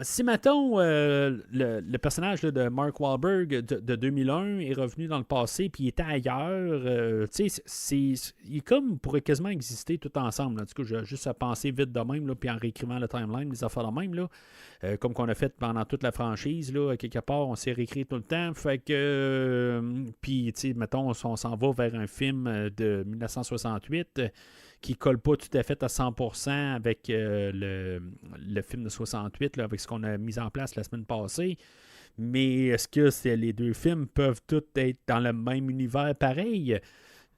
Si, mettons, le personnage là, de Mark Wahlberg de 2001 est revenu dans le passé puis il était ailleurs, il comme pourrait quasiment exister tout ensemble. Là. En tout cas, j'ai juste à penser vite de même, là, puis en réécrivant le timeline, les affaires de même, là, comme qu'on a fait pendant toute la franchise, là, quelque part, on s'est réécrit tout le temps. Fait que, puis, mettons, on s'en va vers un film de 1968 qui ne colle pas tout à fait à 100% avec le film de 68, là, avec ce qu'on a mis en place la semaine passée. Mais est-ce que les deux films peuvent tous être dans le même univers pareil?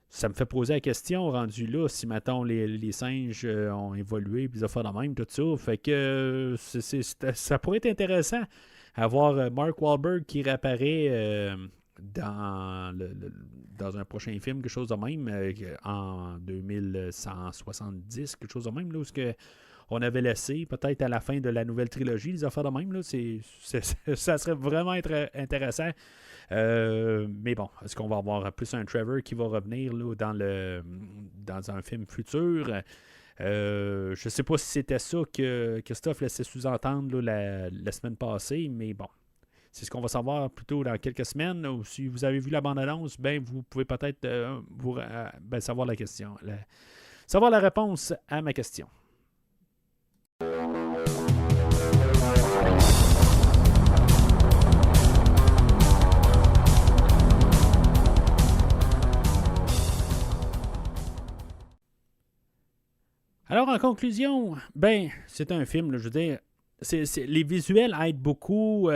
Ça me fait poser la question rendu là, si mettons les singes ont évolué, puis ils ont fait de même, tout ça. Fait que ça pourrait être intéressant à voir Mark Wahlberg qui réapparaît dans un prochain film, quelque chose de même, en 2170, quelque chose de même, là, où on avait laissé, peut-être à la fin de la nouvelle trilogie, les affaires de même, là, ça serait vraiment intéressant. Mais bon, est-ce qu'on va avoir plus un Trevor qui va revenir là, dans un film futur? Je sais pas si c'était ça que Christophe laissait sous-entendre là, la semaine passée, mais bon. C'est ce qu'on va savoir plutôt dans quelques semaines. Ou si vous avez vu la bande-annonce, ben vous pouvez peut-être savoir la question. Savoir la réponse à ma question. Alors, en conclusion, c'est un film, là, je veux dire, les visuels aident beaucoup.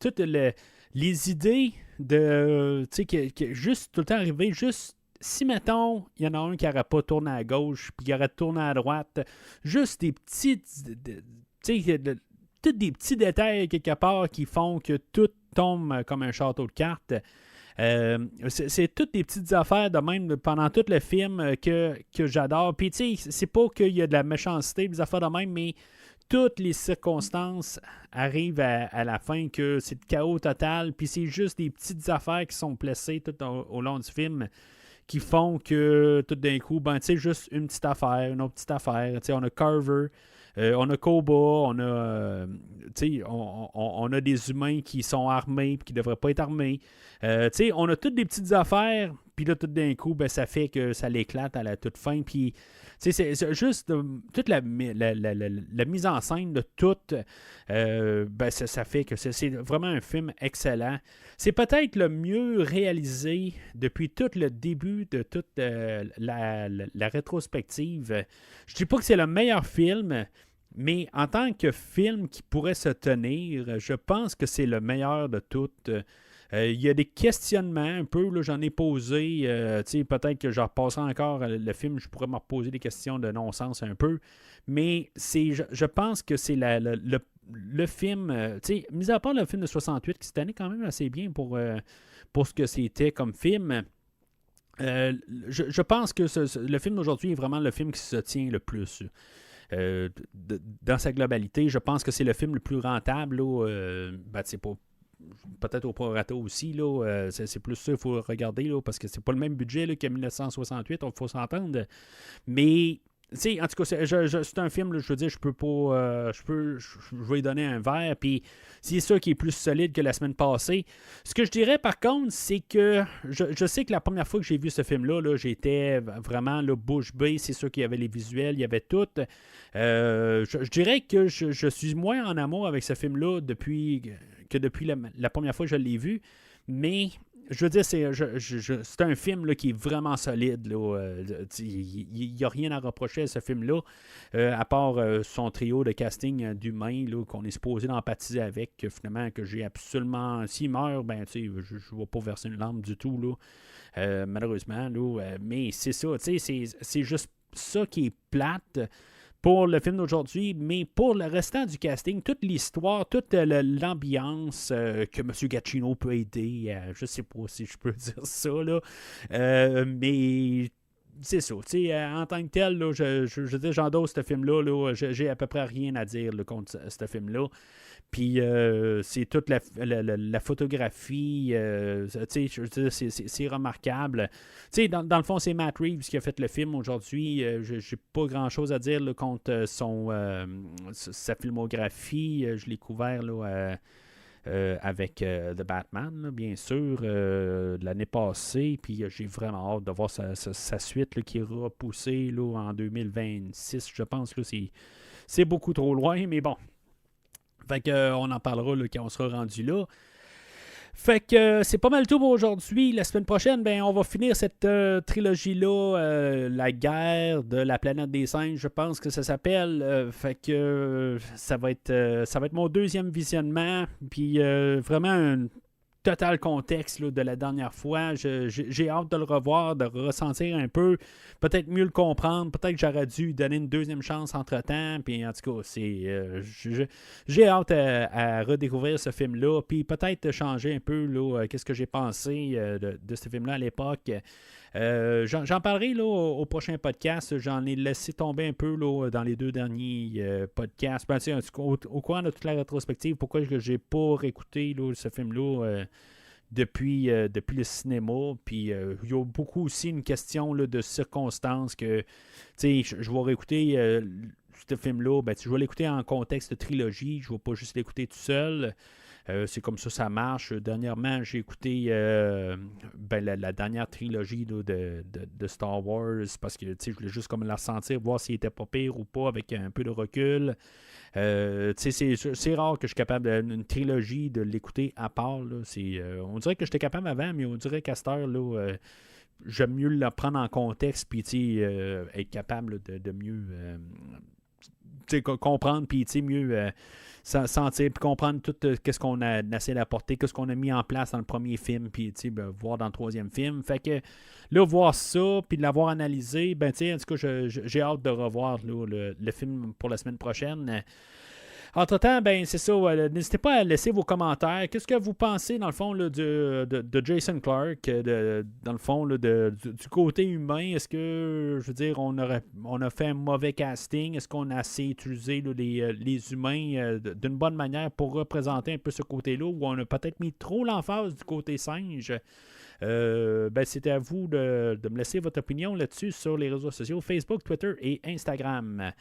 Toutes les idées de. Tu sais, juste tout le temps arriver, juste si, mettons, il y en a un qui n'aurait pas tourné à gauche, puis qui aurait tourné à droite, juste des petits. Tu sais, tous des petits détails quelque part qui font que tout tombe comme un château de cartes. C'est toutes des petites affaires de même pendant tout le film que j'adore. Puis, tu sais, c'est pas qu'il y a de la méchanceté, des affaires de même, mais toutes les circonstances arrivent à la fin que c'est le chaos total. Puis, c'est juste des petites affaires qui sont placées tout au long du film qui font que tout d'un coup, tu sais, juste une petite affaire, une autre petite affaire. Tu sais, on a Carver. On a Koba, on a, on a des humains qui sont armés et qui ne devraient pas être armés. On a toutes des petites affaires, puis là, tout d'un coup, ça fait que ça l'éclate à la toute fin. Puis, c'est juste toute la mise en scène de tout, ça fait que c'est vraiment un film excellent. C'est peut-être le mieux réalisé depuis tout le début de toute la rétrospective. Je ne dis pas que c'est le meilleur film, mais en tant que film qui pourrait se tenir, je pense que c'est le meilleur de toutes. Il y a des questionnements un peu, là, j'en ai posé. Peut-être que je repasserai encore le film, je pourrais me reposer des questions de non-sens un peu. Mais je pense que c'est le film, mis à part le film de 68, qui se tenait quand même assez bien pour ce que c'était comme film. Je pense que le film d'aujourd'hui est vraiment le film qui se tient le plus. Dans sa globalité, je pense que c'est le film le plus rentable. C'est pas peut-être au prorata aussi, là, c'est plus ça qu'il faut regarder, là, parce que c'est pas le même budget là, que 1968, il faut s'entendre. Mais, en tout cas, c'est un film, là, je veux dire, je peux pas. Je vais lui donner un verre, puis c'est ça qui est plus solide que la semaine passée. Ce que je dirais, par contre, c'est que je sais que la première fois que j'ai vu ce film-là, là, j'étais vraiment là, bouche bée. C'est sûr qu'il y avait les visuels, il y avait tout. Je dirais que je suis moins en amour avec ce film-là depuis la première fois que je l'ai vu. Mais, je veux dire, c'est un film là, qui est vraiment solide. Il n'y a rien à reprocher à ce film-là, à part son trio de casting d'humains là, qu'on est supposé d'empathiser avec, finalement, que j'ai absolument... S'il meurt, je ne vais pas verser une larme du tout, là, malheureusement. Là, mais c'est ça, c'est juste ça qui est plate pour le film d'aujourd'hui, mais pour le restant du casting, toute l'histoire, toute l'ambiance que M. Giacchino peut aider, je ne sais pas si je peux dire ça, là, mais c'est ça, en tant que tel, là, je dis, j'endosse ce film-là, là, j'ai à peu près rien à dire là, contre ce film-là. Puis c'est toute la photographie, c'est remarquable. Dans le fond, c'est Matt Reeves qui a fait le film aujourd'hui. J'ai pas grand-chose à dire là, contre sa filmographie. Je l'ai couvert là, avec The Batman, là, bien sûr, de l'année passée. Puis j'ai vraiment hâte de voir sa suite là, qui est repoussée là, en 2026, je pense. Là, c'est beaucoup trop loin, mais bon. Fait qu'on en parlera là, quand on sera rendu là. Fait que c'est pas mal tout pour aujourd'hui. La semaine prochaine, on va finir cette trilogie-là, La guerre de la planète des singes, je pense que ça s'appelle. Fait que ça va être mon deuxième visionnement. Puis vraiment total contexte là, de la dernière fois. J'ai hâte de le revoir, de ressentir un peu, peut-être mieux le comprendre. Peut-être que j'aurais dû donner une deuxième chance entre-temps. Puis en tout cas, j'ai hâte à redécouvrir ce film-là. Puis peut-être changer un peu là, qu'est-ce que j'ai pensé de ce film-là à l'époque. J'en parlerai là, au prochain podcast. J'en ai laissé tomber un peu là, dans les 2 derniers podcasts. Ben, au courant de toute la rétrospective, pourquoi je n'ai pas réécouté là, ce film-là depuis le cinéma. Puis il y a beaucoup aussi une question là, de circonstances que je vais réécouter ce film-là. Ben, je vais l'écouter en contexte de trilogie. Je ne vais pas juste l'écouter tout seul. C'est comme ça marche. Dernièrement, j'ai écouté la dernière trilogie là, de Star Wars parce que je voulais juste comme la ressentir, voir s'il était pas pire ou pas avec un peu de recul. C'est rare que je suis capable d'une trilogie de l'écouter à part. Là. On dirait que j'étais capable avant, mais on dirait qu'à cette heure, là, j'aime mieux la prendre en contexte puis être capable de mieux comprendre puis mieux sentir puis comprendre tout ce qu'on a essayé d'apporter, ce qu'on a mis en place dans le premier film, puis voir dans le troisième film. Fait que là, voir ça, puis de l'avoir analysé, en tout cas, j'ai hâte de revoir là, le film pour la semaine prochaine. Entre-temps, c'est ça. N'hésitez pas à laisser vos commentaires. Qu'est-ce que vous pensez, dans le fond, là, de Jason Clarke, dans le fond, là, du côté humain? Est-ce que, je veux dire, on a fait un mauvais casting? Est-ce qu'on a assez utilisé là, les humains d'une bonne manière pour représenter un peu ce côté-là? Ou on a peut-être mis trop l'emphase du côté singe? C'était à vous de me laisser votre opinion là-dessus sur les réseaux sociaux, Facebook, Twitter et Instagram.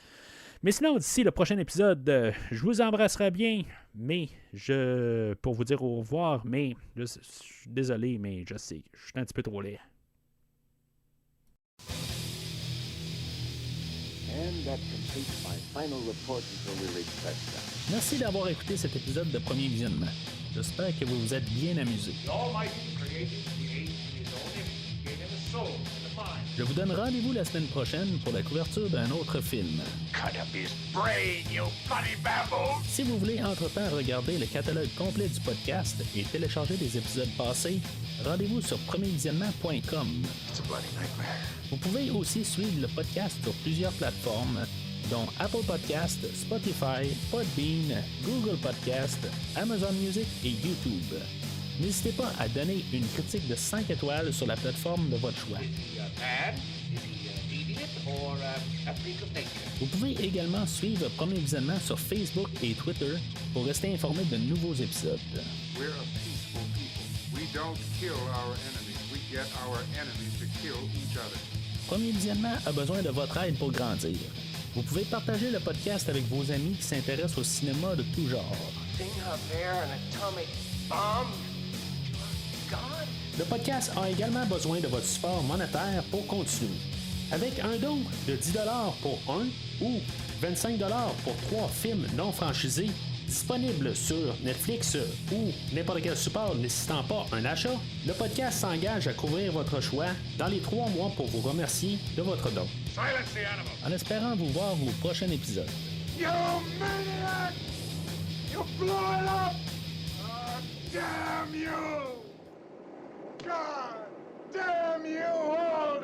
Mais sinon, d'ici le prochain épisode, je vous embrasserai bien, mais pour vous dire au revoir, mais je suis désolé, mais je sais, je suis un petit peu trop laid. Merci d'avoir écouté cet épisode de Premier Visionnement. J'espère que vous vous êtes bien amusé. Je vous donne rendez-vous la semaine prochaine pour la couverture d'un autre film. Cut up his brain, you bloody babble! Si vous voulez entre-temps regarder le catalogue complet du podcast et télécharger des épisodes passés, rendez-vous sur premiervisionnement.com. It's a bloody nightmare. Vous pouvez aussi suivre le podcast sur plusieurs plateformes, dont Apple Podcast, Spotify, Podbean, Google Podcast, Amazon Music et YouTube. N'hésitez pas à donner une critique de 5 étoiles sur la plateforme de votre choix. Vous pouvez également suivre Premier Visionnement sur Facebook et Twitter pour rester informé de nouveaux épisodes. We're a peaceful people. We don't kill our enemies. We get our enemies to kill each other. Premier Visionnement a besoin de votre aide pour grandir. Vous pouvez partager le podcast avec vos amis qui s'intéressent au cinéma de tout genre. Le podcast a également besoin de votre support monétaire pour continuer. Avec un don de 10$ pour un ou 25$ pour 3 films non franchisés disponibles sur Netflix ou n'importe quel support nécessitant pas un achat, le podcast s'engage à couvrir votre choix dans les 3 mois pour vous remercier de votre don. Silence the animal! En espérant vous voir au prochain épisode. You maniac! You blew it up! Oh, damn you! God damn you all!